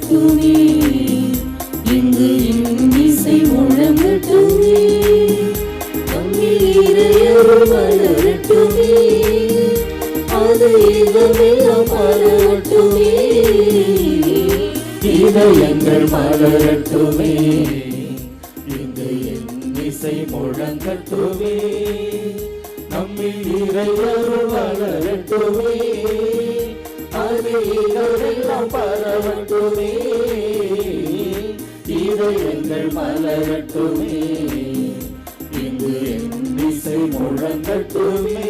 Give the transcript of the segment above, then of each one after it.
மலரட்டுமே, இங்கு இன்னிசை முழங்கட்டுமே, நம்மில் இறையருள் மலரட்டுமே, அது இதமெல்லாம் மலரட்டுமே, இதயங்கள் மலரட்டுமே, இங்கு இன்னிசை முழங்கட்டுமே, நம்மில் இறையருள் மலரட்டுமே, அது இதமெல்லாம் பரவட்டுமே, இதயங்கள் மலரட்டுமே, இங்கு இன்னிசை முழங்கட்டுமே.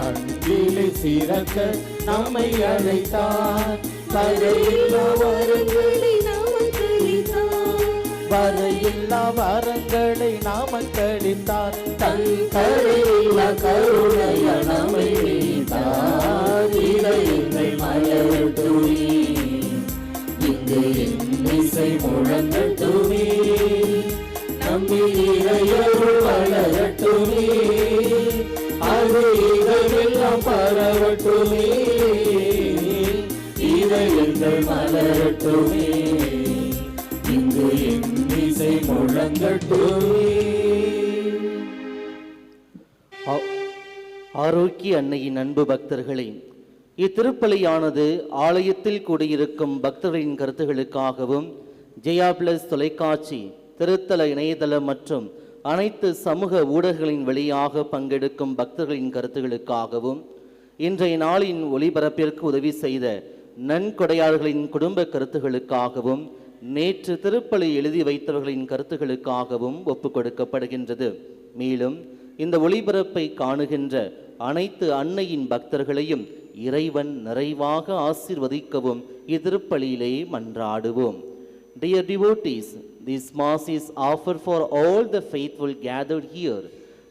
அன்பிலே சிறக்க நம்மை அழைத்தார், வரையில்லா வரங்களை நமக்கு அளித்தார், தன் கரையில்லா கருணையால் நம்மை மீட்டார், இதயங்கள் மலரட்டுமே, இங்கு இன்னிசை முழங்கட்டுமே, நம்மில் இறையருள் வளரட்டுமே, அது இதமெல்லாம் பரவட்டுமே, இதயங்கள் மலரட்டுமே, இங்கு இன்னிசை முழங்கட்டுமே. ஆரோக்கிய அன்னையின் அன்பு பக்தர்களே, இத்திருப்பலியானது ஆலயத்தில் கூடியிருக்கும் பக்தர்களின் கருத்துகளுக்காகவும் ஜெயா பிளஸ் தொலைக்காட்சி, திருத்தல இணையதளம் மற்றும் அனைத்து சமூக ஊடகங்களின் வழியாக பங்கெடுக்கும் பக்தர்களின் கருத்துகளுக்காகவும் இன்றைய நாளின் ஒளிபரப்பிற்கு உதவி செய்த நன்கொடையாளர்களின் குடும்ப கருத்துகளுக்காகவும் நேற்று திருப்பலி எழுதி வைத்தவர்களின் கருத்துகளுக்காகவும் ஒப்புக் கொடுக்கப்படுகின்றது. மேலும் இந்த ஒளிபரப்பை காணுகின்ற அனைத்து அன்னையின் பக்தர்களையும் இறைவன் நிறைவாக ஆசீர்வதிக்கவும் இத்திருப்பலியிலே மன்றாடுவோம். Dear devotees, this Mass is offered for all the faithful gathered here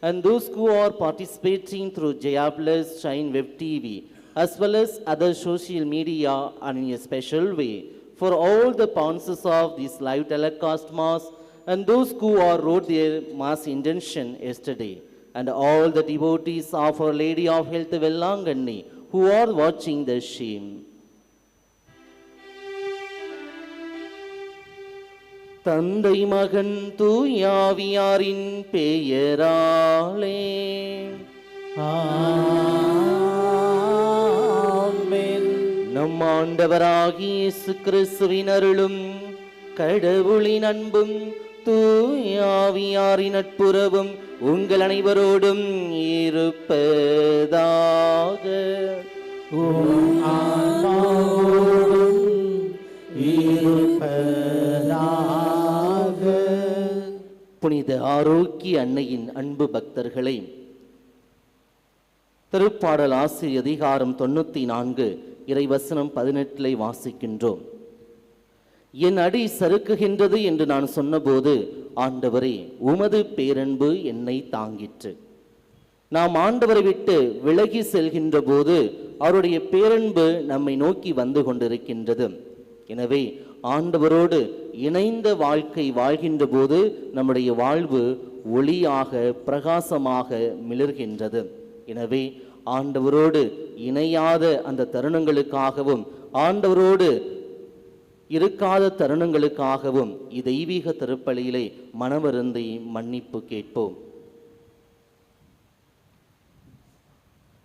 and those who are participating through Jaya Plus Shine Web TV as well as other social media, and in a special way for all the sponsors of this live telecast Mass and those who wrote their Mass intention yesterday, and all the devotees of Our Lady of Health Vellanganni who are watching the stream. தந்தை மகன் தூயாவியாரின் பெயராலே ஆமென். நம் ஆண்டவராகிய இயேசு கிறிஸ்துவின் அருளும் கடவுளின் அன்பும் தூயாவியாரின் நட்புறவும் உங்கள் அனைவரோடும் இருப்பதாக. புனித ஆரோக்கிய அன்னையின் அன்பு பக்தர்களை, திருப்பாடல் ஆசிரியர் அதிகாரம் 94 இறைவசனம் 18 வாசிக்கின்றோம். என் அடி சறுக்குகின்றது என்று நான் சொன்னபோது, ஆண்டவரே உமது பேரன்பு என்னை தாங்கிற்று. நாம் ஆண்டவரை விட்டு விலகி செல்கின்ற போது அவருடைய பேரன்பு நம்மை நோக்கி வந்து கொண்டிருக்கின்றது. எனவே ஆண்டவரோடு இணைந்த வாழ்க்கை வாழ்கின்ற போது நம்முடைய வாழ்வு ஒளியாக பிரகாசமாக மிளர்கின்றது. எனவே ஆண்டவரோடு இணையாத அந்த தருணங்களுக்காகவும் ஆண்டவரோடு இருக்காத தருணங்களுக்காகவும் தெய்வீக திருப்பலியிலே மனவருந்தி மன்னிப்பு கேட்போம்.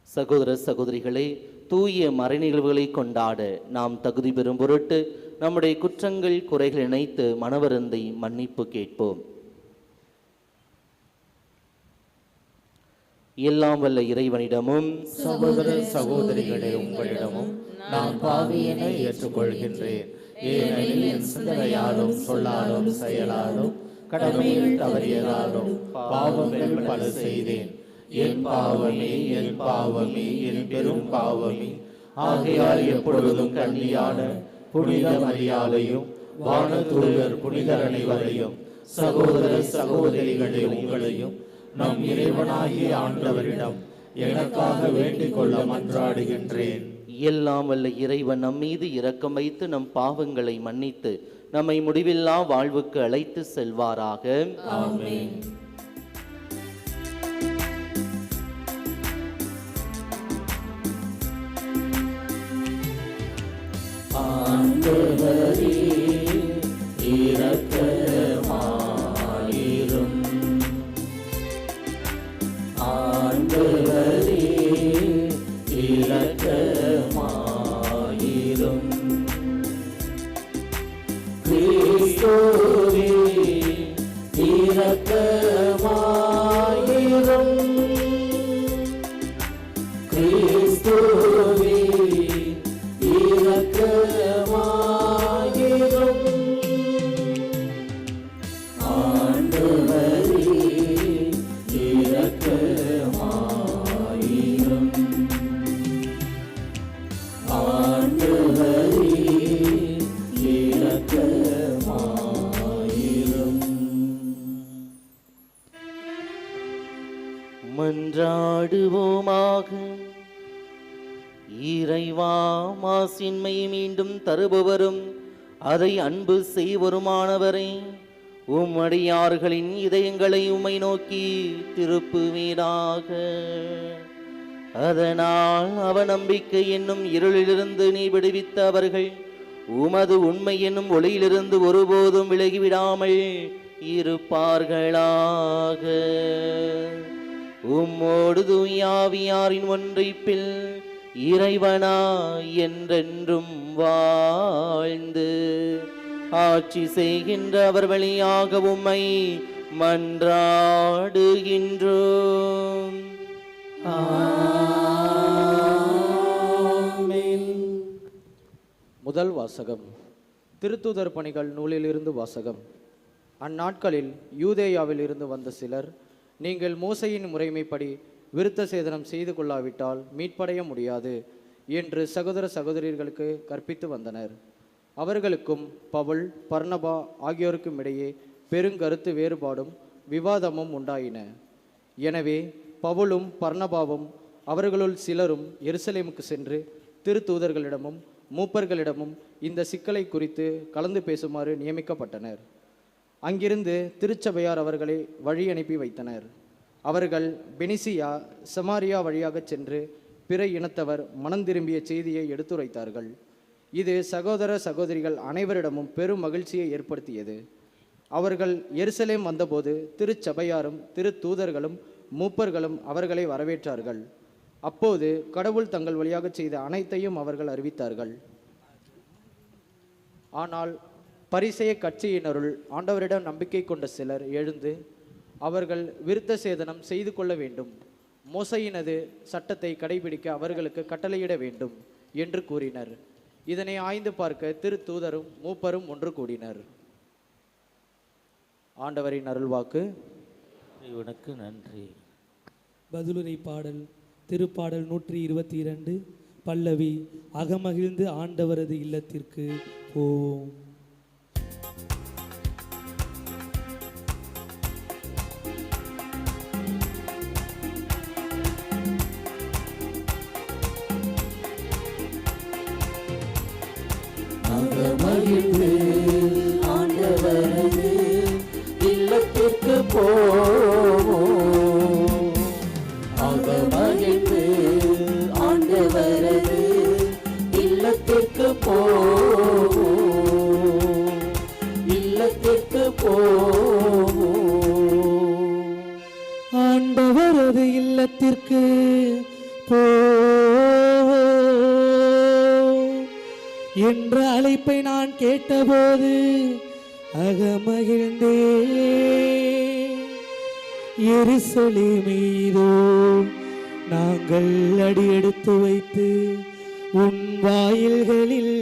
சகோதர சகோதரிகளே, தூய மறைநிகழ்வுகளை கொண்டாட நாம் தகுதி பெறும் பொருட்டு நம்முடைய குற்றங்கள் குறைகள் இணைத்து மனவருந்தி மன்னிப்பு கேட்போம். எல்லாம் வல்ல இறைவனிடமும் சகோதர சகோதரிகளே உங்களிடமும் நான் பாவியென ஏற்றுக்கொள்கின்றேன். ஏனெனில் என் சிந்தனையாலும் சொல்லாலும் செயலாலும் கடமையில் தவறியதாலும் பாவங்கள் பல செய்தேன். என் பாவமே என் பாவமே என் பெரும் பாவமே. ஆகையால் எப்பொழுதும் கன்னியான புனித மரியாதையும் வானதூதர் புனிதர் அனைவரையும் சகோதர சகோதரிகளே உங்களையும் நம் இறைவனாகிய ஆண்டவரிடம் எனக்காக வேண்டிக் கொள்ள மன்றாடுகின்றேன். எல்லாம் வல்ல இறைவன் நம் மீது இரக்கம் வைத்து நம் பாவங்களை மன்னித்து நம்மை முடிவில்லா வாழ்வுக்கு அழைத்து செல்வாராக. ஆமென். ஆண்டவரே இரக்கமாயிரும். ஆண்டவரே இரக்கமாயிரும். கிறிஸ்துவே இரக்கமாயிரும். கிறிஸ்துவே இரக்கமாயிரும். ஆண்டவரே இரக்கமாயிரும். ஆண்டவரே இரக்கமாயிரும். மன்றாடுவோமாக. இறைவா, மாசின்மை மீண்டும் தருபவரும் அதை அன்பு செய்வருமானவரே, உம்மடியார்களின் இதயங்களை உம்மை நோக்கி திருப்புவீராக. அதனால் அவநம்பிக்கை என்னும் இருளிலிருந்து நீ விடுவித்த அவர்கள் உமது உண்மை என்னும் ஒளியிலிருந்து ஒருபோதும் விலகிவிடாமல் இருப்பார்களாக. உம்மோடு தூயாவியாரின் ஒன்றைப்பில் இறைவனா என்றென்றும் வாழ்ந்து ஆட்சி செய்கின்ற அவர் வழியாக உம்மை மன்றாடுகின்றோம். முதல் வாசகம். திருத்தூதர் பணிகள் நூலிலிருந்து வாசகம். அந்நாட்களில் யூதேயாவில் இருந்து வந்த சிலர், நீங்கள் மோசையின் முறைமைப்படி விருத்த சேதனம் செய்து கொள்ளாவிட்டால் மீட்படைய முடியாது என்று சகோதர சகோதரிகளுக்கு கற்பித்து வந்தனர். அவர்களுக்கும் பவுல், பர்னபா ஆகியோருக்கும் இடையே பெருங்கருத்து வேறுபாடும் விவாதமும் உண்டாயின. எனவே பவுலும் பர்னபாவும் அவர்களுள் சிலரும் எருசலேமுக்கு சென்று திருத்தூதர்களிடமும் மூப்பர்களிடமும் இந்த சிக்கலை குறித்து கலந்து பேசுமாறு நியமிக்கப்பட்டனர். அங்கிருந்து திருச்சபையார் அவர்களை வழி அனுப்பி வைத்தனர். அவர்கள் பெனிசியா, சமாரியா வழியாக சென்று பிற இனத்தவர் மனம் திரும்பிய செய்தியை எடுத்துரைத்தார்கள். இது சகோதர சகோதரிகள் அனைவரிடமும் பெரும் மகிழ்ச்சியை ஏற்படுத்தியது. அவர்கள் எருசலேம் வந்தபோது திருச்சபையாரும் திருத்தூதர்களும் மூப்பர்களும் அவர்களை வரவேற்றார்கள். அப்போது கடவுள் தங்கள் வழியாக செய்த அனைத்தையும் அவர்கள் அறிவித்தார்கள். ஆனால் பரிசேய கட்சியினருள் ஆண்டவரிடம் நம்பிக்கை கொண்ட சிலர் எழுந்து, அவர்கள் விருத்த சேதனம் செய்து கொள்ள வேண்டும், மோசையினது சட்டத்தை கடைபிடிக்க அவர்களுக்கு கட்டளையிட வேண்டும் என்று கூறினர். இதனை ஆய்ந்து பார்க்க திருத்தூதரும் மூப்பரும் ஒன்று கூடினர். ஆண்டவரின் அருள்வாக்கு. உனக்கு நன்றி. பதிலுரை பாடல். திருப்பாடல் 122. பல்லவி. அகமகிழ்ந்து ஆண்டவரது இல்லத்திற்கு போவோம். அகமகிழ்ந்து ஆண்டவரது இல்லத்திற்கு போவோம். அகமகிழ்ந்து ஆண்டவரது இல்லத்திற்கு போவோம். இல்லத்திற்கு போவோம். ஆண்டவரது இல்லத்திற்கு என்ற அழைப்பை நான் கேட்டபோது அகமகிழ்ந்தே. எருசலேமீதோ நாங்கள் அடியெடுத்து வைத்து உன் வாயில்களில்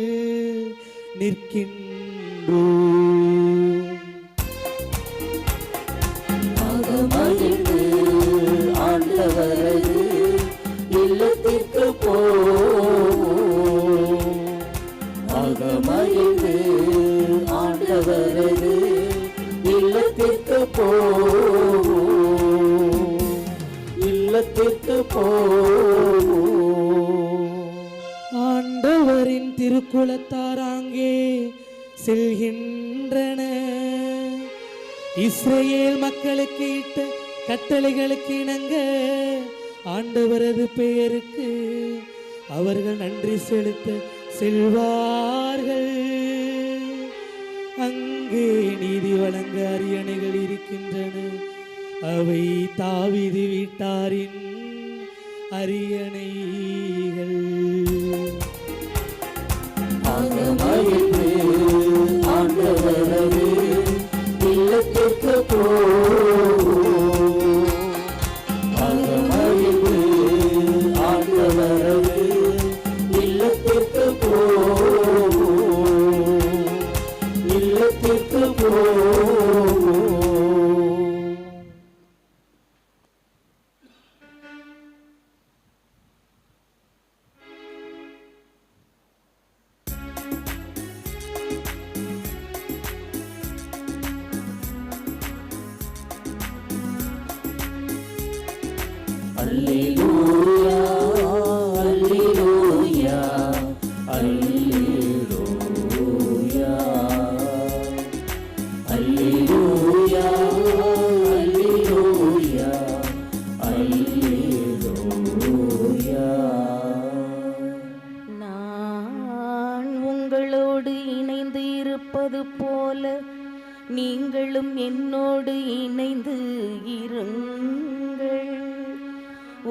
நிற்கின்றோம். அகமகிழ்ந்து ஆண்டவரது இல்லத்திற்கு போவோம். அகமகிழ்ந்து ஆண்டவரது இல்லத்திற்கு போவோம். ஆண்டவரின் திருக்குலத்தார் அங்கே செல்கின்றன. இஸ்ரேல் மக்களுக்கு இட்ட கட்டளைகளுக்கு இணங்க ஆண்டவரது பெயருக்கு அவர்கள் நன்றி செலுத்த செல்வார்கள். அங்கே நீதி வழங்க அரியணைகள் இருக்கின்றன. அவை தாவீது வீட்டாரின் அரியணைகள். மகிழ்ந்து ஆண்டவரது இல்லத்திற்கு மகிழ்ந்து ஆண்டவரது இல்லத்திற்கு இல்லத்திற்கு அல்லேலூயா அல்லேலூயா அல்லேலூயா அல்லேலூயா அல்லேலூயா. நான் உங்களோடு இணைந்து இருப்பது போல நீங்களும் என்னோடு இணைந்து இருங்கள்.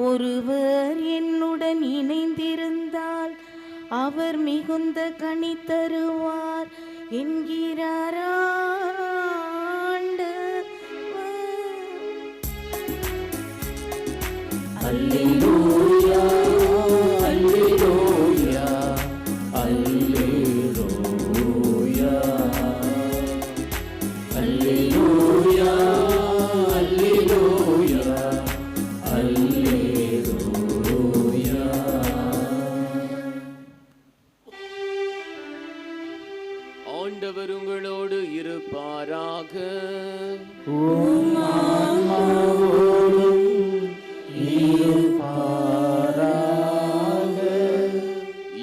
ஒருவர் என்னுடன் இணைந்திருந்தால் அவர் மிகுந்த கனி தருவார் என்கிறார் ஆண்டவர். அல்லேலூயா அல்லேலூயா அல்லேலூயா அல்லேலூயா அல்லேலூயா அல்லேலூயா. ஆண்டவர் உங்களோடு இருப்பாராக.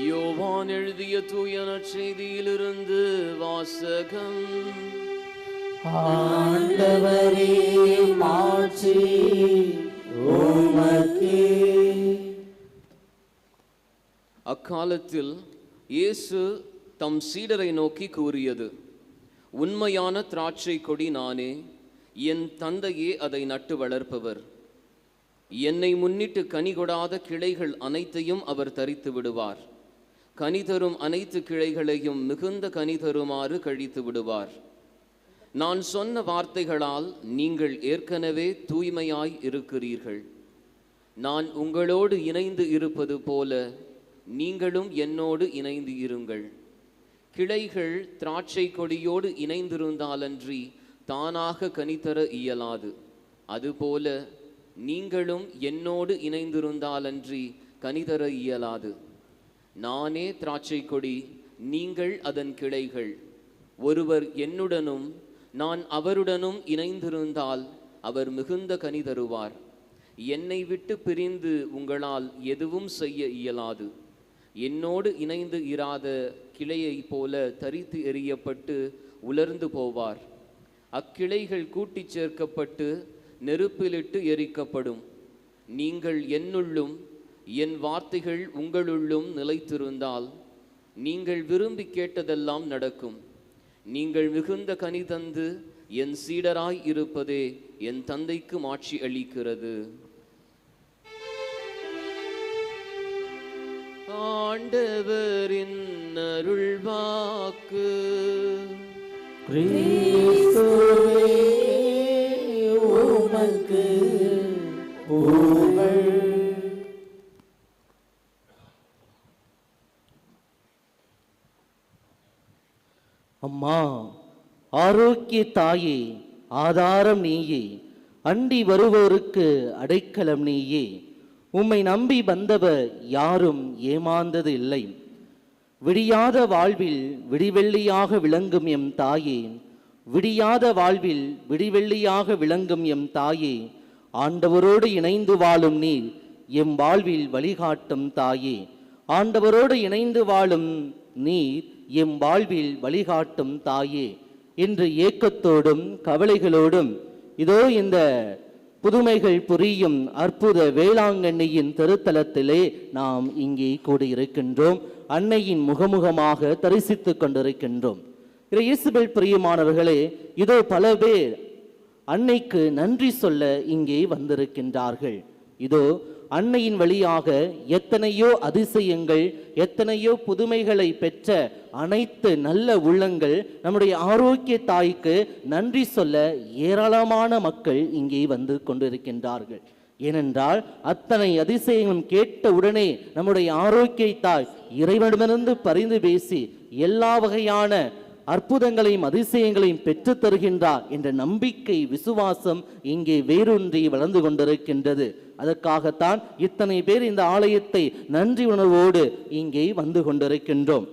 யோவான் எழுதிய தூய நற்செய்தியிலிருந்து வாசகம். ஆண்டவரே மாட்சி உமக்கே. அக்காலத்தில் இயேசு தம் சீடரை நோக்கி கூறியது, உண்மையான திராட்சை கொடி நானே, என் தந்தையே அதை நட்டு வளர்ப்பவர். என்னை முன்னிட்டு கனி கொடாத கிளைகள் அனைத்தையும் அவர் தரித்து விடுவார். கனி தரும் அனைத்து கிளைகளையும் மிகுந்த கனி தருமாறு கழித்து விடுவார். நான் சொன்ன வார்த்தைகளால் நீங்கள் ஏற்கனவே தூய்மையாய் இருக்கிறீர்கள். நான் உங்களோடு இணைந்து இருப்பது போல நீங்களும் என்னோடு இணைந்து இருங்கள். கிளைகள் திராட்சை கொடியோடு இணைந்திருந்தாலன்றி தானாக கனிதர இயலாது. அதுபோல நீங்களும் என்னோடு இணைந்திருந்தாலன்றி கனிதர இயலாது. நானே திராட்சை கொடி, நீங்கள் அதன் கிளைகள். ஒருவர் என்னுடனும் நான் அவருடனும் இணைந்திருந்தால் அவர் மிகுந்த கனி தருவார். என்னை விட்டு பிரிந்து உங்களால் எதுவும் செய்ய இயலாது. என்னோடு இணைந்து இராத கிளையை போல தரித்து எறியப்பட்டு உலர்ந்து போவார். அக்கிளைகள் கூட்டிச் சேர்க்கப்பட்டு நெருப்பிலிட்டு எரிக்கப்படும். நீங்கள் என்னுள்ளும் என் வார்த்தைகள் உங்களுள்ளும் நிலைத்திருந்தால் நீங்கள் விரும்பி கேட்டதெல்லாம் நடக்கும். நீங்கள் மிகுந்த கனி தந்து என் சீடராய் இருப்பதே என் தந்தைக்கு மாட்சி அளிக்கிறது. ஆண்டவரின் அருள்வாக்கு. கிறிஸ்துவே உமக்கு புகழ். அம்மா, ஆரோக்கிய தாயே, ஆதாரம் நீயே, அண்டி வருவோருக்கு அடைக்கலம் நீயே. உம்மை நம்பி வந்தவர் யாரும் ஏமாந்தது இல்லை. விடியாத வாழ்வில் விடிவெள்ளியாக விளங்கும் எம் தாயே, விடியாத வாழ்வில் விடிவெள்ளியாக விளங்கும் எம் தாயே, ஆண்டவரோடு இணைந்து வாழும் நீர் எம் வாழ்வில் வழிகாட்டும் தாயே. ஆண்டவரோடு இணைந்து வாழும் நீர் எம் வாழ்வில் வழிகாட்டும் தாயே என்று ஏக்கத்தோடும் கவலைகளோடும் இதோ இந்த புதுமைகள் புரியும் அற்புத வேளாங்கண்ணியின் திருத்தலத்திலே நாம் இங்கே கூடியிருக்கின்றோம். அன்னையின் முகமுகமாக தரிசித்துக் கொண்டிருக்கின்றோம். இயேசுவில் பிரியமானவர்களே, இதோ பல பேர் அன்னைக்கு நன்றி சொல்ல இங்கே வந்திருக்கின்றார்கள். இதோ அன்னையின் வழியாக எத்தனையோ அதிசயங்கள், எத்தனையோ புதுமைகளை பெற்ற அனைத்து நல்ல உள்ளங்கள் நம்முடைய ஆரோக்கிய தாய்க்கு நன்றி சொல்ல ஏராளமான மக்கள் இங்கே வந்து கொண்டிருக்கின்றார்கள். ஏனென்றால் அத்தனை அதிசயங்களும் கேட்ட உடனே நம்முடைய ஆரோக்கிய தாய் இறைவனிடமிருந்து பரிந்து பேசி எல்லா வகையான அற்புதங்களையும் அதிசயங்களையும் பெற்று தருகின்றார் என்ற நம்பிக்கை, விசுவாசம் இங்கே வேரூன்றி வளர்ந்து கொண்டிருக்கின்றது. அதற்காகத்தான் இத்தனை பேர் இந்த ஆலயத்தை நன்றி உணர்வோடு இங்கே வந்து கொண்டிருக்கின்றோம்.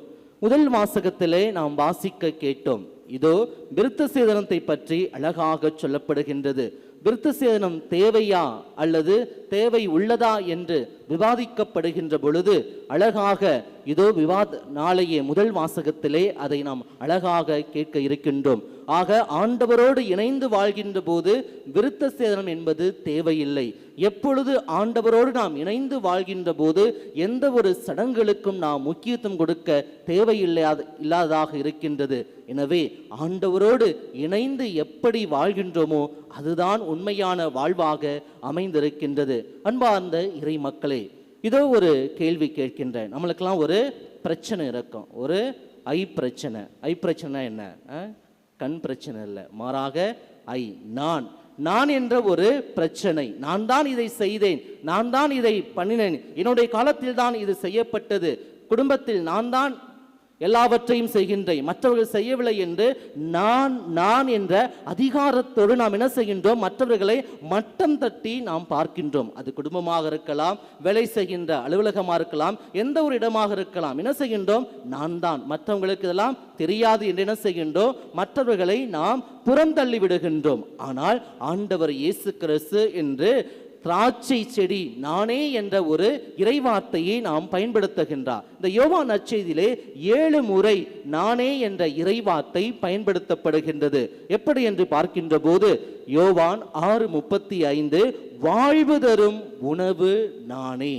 முதல் வாசகத்திலே நாம் வாசிக்க கேட்டோம். இதோ விருத்த சேதனத்தை பற்றி அழகாக சொல்லப்படுகின்றது. விருத்த சேதனம் தேவையா அல்லது தேவை உள்ளதா என்று விவாதிக்கப்படுகின்ற பொழுது அழகாக இதோ நாளைய முதல் வாசகத்திலே அதை நாம் அழகாக கேட்க இருக்கின்றோம். ஆக ஆண்டவரோடு இணைந்து வாழ்கின்ற போது விருத்த சேதனம் என்பது தேவையில்லை. எப்பொழுது ஆண்டவரோடு நாம் இணைந்து வாழ்கின்ற போது எந்த ஒரு சடங்குகளுக்கும் நாம் முக்கியத்துவம் கொடுக்க இல்லாததாக இருக்கின்றது. எனவே ஆண்டவரோடு இணைந்து எப்படி வாழ்கின்றோமோ அதுதான் உண்மையான வாழ்வாக அமைந்திருக்கின்றது. அன்பார்ந்த இறை மக்களே, இதோ ஒரு கேள்வி கேட்கின்றேன். நம்மளுக்கெல்லாம் ஒரு பிரச்சனை இருக்கும், ஒரு ஐ பிரச்சனை என்ன? கண் பிரச்சனை இல்லை, மாறாக நான் என்ற ஒரு பிரச்சனை. நான் தான் இதை செய்தேன், நான் தான் இதை பண்ணினேன், என்னுடைய காலத்தில் தான் இது செய்யப்பட்டது, குடும்பத்தில் நான் தான் எல்லாவற்றையும் செய்கின்றேன், மற்றவர்கள் செய்யவில்லை என்று நான் என்ற அதிகாரத்தோடு நாம் என்ன செய்கின்றோம்? மற்றவர்களை மட்டம் தட்டி நாம் பார்க்கின்றோம். அது குடும்பமாக இருக்கலாம், வேலை செய்கின்ற அலுவலகமாக இருக்கலாம், எந்த ஒரு இடமாக இருக்கலாம். என்ன செய்கின்றோம்? நான் தான், மற்றவங்களுக்கு இதெல்லாம் தெரியாது என்று என்ன செய்கின்றோம்? மற்றவர்களை நாம் புறந்தள்ளி விடுகின்றோம். ஆனால் ஆண்டவர் இயேசு கிறிஸ்து என்று திராட்சை செடி நானே என்ற ஒரு இறைவார்த்தையை நாம் பயன்படுத்துகின்றார். இந்த யோவான் நற்செய்தியிலே 7 முறை நானே என்ற இறைவார்த்தை பயன்படுத்தப்படுகின்றது. எப்படி என்று பார்க்கின்ற போது யோவான் 6:35 வாழ்வு தரும் உணவு நானே.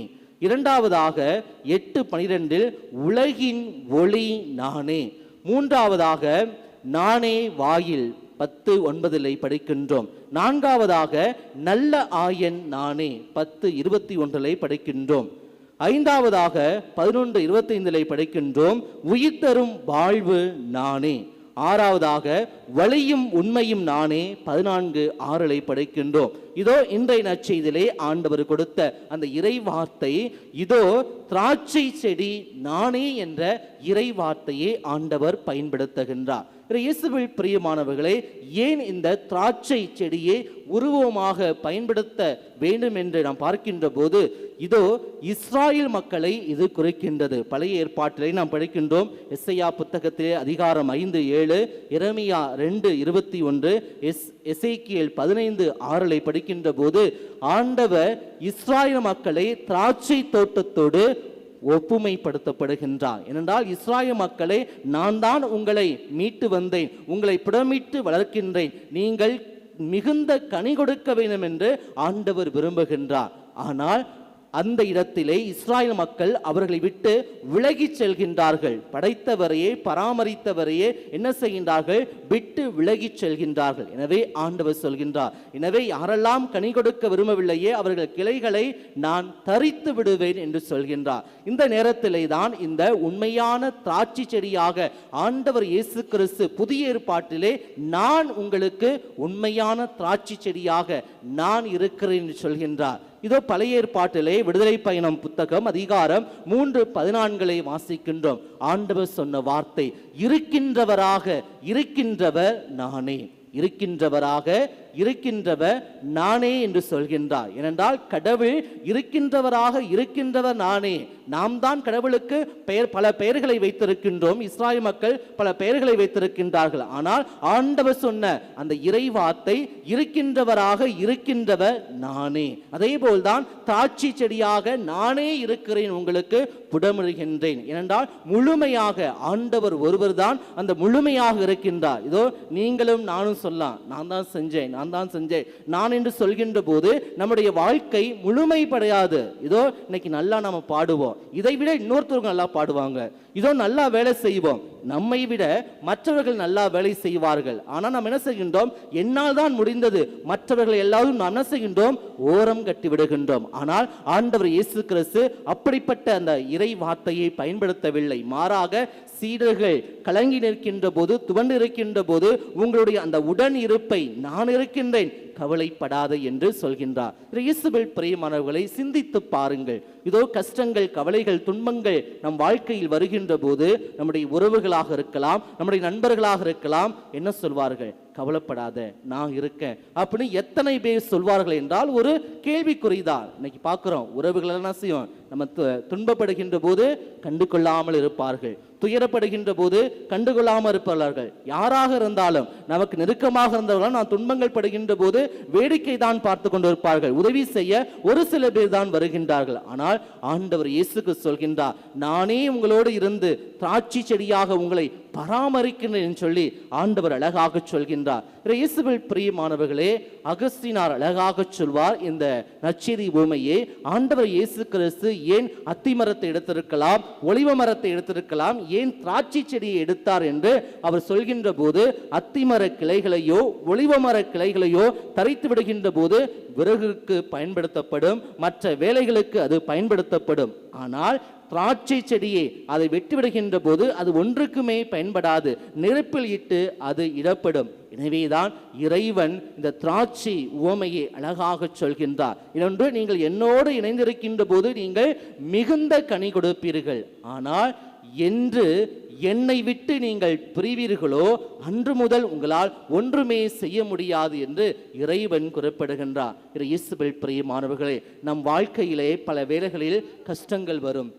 இரண்டாவதாக 8:12 உலகின் ஒளி நானே. மூன்றாவதாக நானே வாயில் 10:9 படிக்கின்றோம். நான்காவதாக நல்ல ஆயன் நானே 10:21 படிக்கின்றோம். ஐந்தாவதாக 11:25 படிக்கின்றோம் உயிர் தரும் வாழ்வு நானே. ஆறாவதாக வழியும் உண்மையும் நானே 14:6 படிக்கின்றோம். இதோ இன்றைய நற்செய்தியிலே ஆண்டவர் கொடுத்த அந்த இறை வார்த்தை, இதோ திராட்சை செடி நானே என்ற இறை வார்த்தையை ஆண்டவர் பயன்படுத்துகின்றார். இயேசுவில் பிரியமானவர்களே, ஏன் இந்த திராட்சை செடியை உருவமாக பயன்படுத்த வேண்டும் என்று நாம் பார்க்கின்ற போது இதோ இஸ்ராயல் மக்களை இது குறிக்கின்றது. பழைய ஏற்பாட்டிலே நாம் படிக்கின்றோம். எசையா புத்தகத்திலே அதிகாரம் 5:7, எரேமியா 2:21, எசேக்கியேல் 15:6 படிக்கின்ற போது ஆண்டவர் இஸ்ராயல் மக்களை திராட்சை தோட்டத்தோடு ஒப்புமைப்படுத்தப்படுகின்றார். ஏனென்றால் இஸ்ராயல் மக்களை நான் தான் உங்களை மீட்டு வந்தேன், உங்களை புடமிட்டு வளர்க்கின்றேன், நீங்கள் மிகுந்த கனி கொடுக்க வேண்டும் என்று ஆண்டவர் விரும்புகின்றார். ஆனால் அந்த இடத்திலே இஸ்ராயல் மக்கள் அவர்களை விட்டு விலகி செல்கின்றார்கள். படைத்தவரையே பராமரித்தவரையே என்ன செய்கின்றார்கள்? விட்டு விலகி செல்கின்றார்கள். எனவே ஆண்டவர் சொல்கின்றார், எனவே யாரெல்லாம் கனி கொடுக்க விரும்பவில்லையே அவர்கள் கிளைகளை நான் தரித்து விடுவேன் என்று சொல்கின்றார். இந்த நேரத்திலே தான் இந்த உண்மையான திராட்சை செடியாக ஆண்டவர் இயேசு கிறிஸ்து புதிய ஏற்பாட்டிலே நான் உங்களுக்கு உண்மையான திராட்சை செடியாக நான் இருக்கிறேன் என்று சொல்கின்றார். இதோ பழைய ஏற்பாட்டிலே விடுதலை பயணம் புத்தகம் அதிகாரம் 3:14 வாசிக்கின்றோம். ஆண்டவர் சொன்ன வார்த்தை, இருக்கின்றவர் நானே, இருக்கின்றவராக இருக்கின்றவர் நானே என்று சொல்கின்றார். ஏனென்றால் கடவுள் இருக்கின்றவராக இருக்கின்றவர் நானே. நாம் தான் கடவுளுக்கு பல பெயர்களை வைத்திருக்கின்றோம். இஸ்ராயல் மக்கள் பல பெயர்களை வைத்திருக்கின்றார்கள். ஆனால் ஆண்டவர் சொன்ன அந்த இறை வார்த்தை இருக்கின்றவராக இருக்கின்றவர் நானே. அதே போல்தான் திராட்சை செடியாக நானே இருக்கிறேன், உங்களுக்கு புடமிடுகின்றேன். ஏனென்றால் முழுமையாக ஆண்டவர் ஒருவர் தான் அந்த முழுமையாக இருக்கின்றார். இதோ நீங்களும் நானும் சொல்லலாம், நான் தான் செஞ்சேன், நான் தான் செஞ்சேன், நான் என்று சொல்கின்ற போது நம்முடைய வாழ்க்கை முழுமைப்படையாது. இதோ இன்னைக்கு நல்லா நம்ம பாடுவோம், இதை விட இன்னொருத்தவங்க நல்லா பாடுவாங்க, இதோ நல்லா வேலை செய்வோம், நம்மை விட மற்றவர்கள் நல்லா வேலை செய்வார்கள். ஆனால் நாம் என்ன செய்கின்றோம்? என்னால் தான் முடிந்தது, மற்றவர்கள் எல்லாரும் நாம் என்ன செய்கின்றோம்? ஓரம் கட்டி விடுகின்றோம். ஆனால் ஆண்டவர் இயேசு கிறிஸ்து அப்படிப்பட்ட அந்த இறை வார்த்தையை பயன்படுத்தவில்லை. மாறாக சீடர்கள் கலங்கி நிற்கின்ற போது, துவண்டு இருக்கின்ற போது, உங்களுடைய அந்த உடன் இருப்பை நான் இருக்கின்றேன், கவலைப்படாத என்று சொல்கின்றார். இயேசுவில் பிரியமானவர்களை சிந்தித்து பாருங்கள். இதோ கஷ்டங்கள், கவலைகள், துன்பங்கள் நம் வாழ்க்கையில் வருகின்ற போது நம்முடைய உறவுகளாக இருக்கலாம், நம்முடைய நண்பர்களாக இருக்கலாம், என்ன சொல்வார்கள்? கவலைப்படாத, நான் இருக்கேன் அப்படின்னு எத்தனை பேர் சொல்வார்கள் என்றால் ஒரு கேள்விக்குறிதான். இன்னைக்கு பார்க்கிறோம், உறவுகள் என்ன செய்யும்? நம்ம துன்பப்படுகின்ற போது கண்டு கொள்ளாமல் இருப்பார்கள், துயரப்படுகின்ற போது கண்டுகொள்ளாமல் இருப்பார்கள். யாராக இருந்தாலும் நமக்கு நெருக்கமாக இருந்தவர்கள் நான் துன்பங்கள் படுகின்ற போது வேடிக்கை தான் பார்த்து கொண்டிருப்பார்கள், உதவி செய்ய ஒரு சில பேர் தான் வருகின்றார்கள். ஆனால் ஆண்டவர் இயேசுக்கு சொல்கின்றார், நானே உங்களோடு இருந்து திராட்சை செடியாக உங்களை பராமரிக்கிறேன் சொல்லி ஆண்டவர் அழகாக சொல்கின்றார். இயேசுவில் பிரியமானவர்களே, அகஸ்தினார் அழகாக சொல்வார் இந்த நற்செய்தி உவமையை. ஆண்டவர் இயேசு கிறிஸ்து ஏன் அத்திமரத்தை எடுத்திருக்கலாம், ஒலிவ மரத்தை எடுத்திருக்கலாம், ஏன் திராட்சை செடியை எடுத்தார் என்று அவர் சொல்கின்ற போது, அத்திமர கிளைகளையோ ஒலிவ மர கிளைகளையோ தரித்து விடுகின்ற போது விறகுக்கு பயன்படுத்தப்படும், மற்ற வேலைகளுக்கு அது பயன்படுத்தப்படும். ஆனால் திராட்சை செடியை அதை வெட்டிவிடுகின்ற போது அது ஒன்றுக்குமே பயன்படாது, நெருப்பில் இட்டு அது இடப்படும். எனவேதான் இறைவன் இந்த திராட்சை உவமையை அழகாக சொல்கின்றார். இன்னொன்று, நீங்கள் என்னோடு இணைந்திருக்கின்ற போது நீங்கள் மிகுந்த கனி கொடுப்பீர்கள், ஆனால் என்று என்னை விட்டு நீங்கள் பிரிவீர்களோ அன்று முதல் உங்களால் ஒன்றுமே செய்ய முடியாது என்று இறைவன் குறிப்பிடுகின்றார். இயேசுவில் பிரியமானவர்களே, நம் வாழ்க்கையிலே பல வேளைகளில் கஷ்டங்கள் வரும்,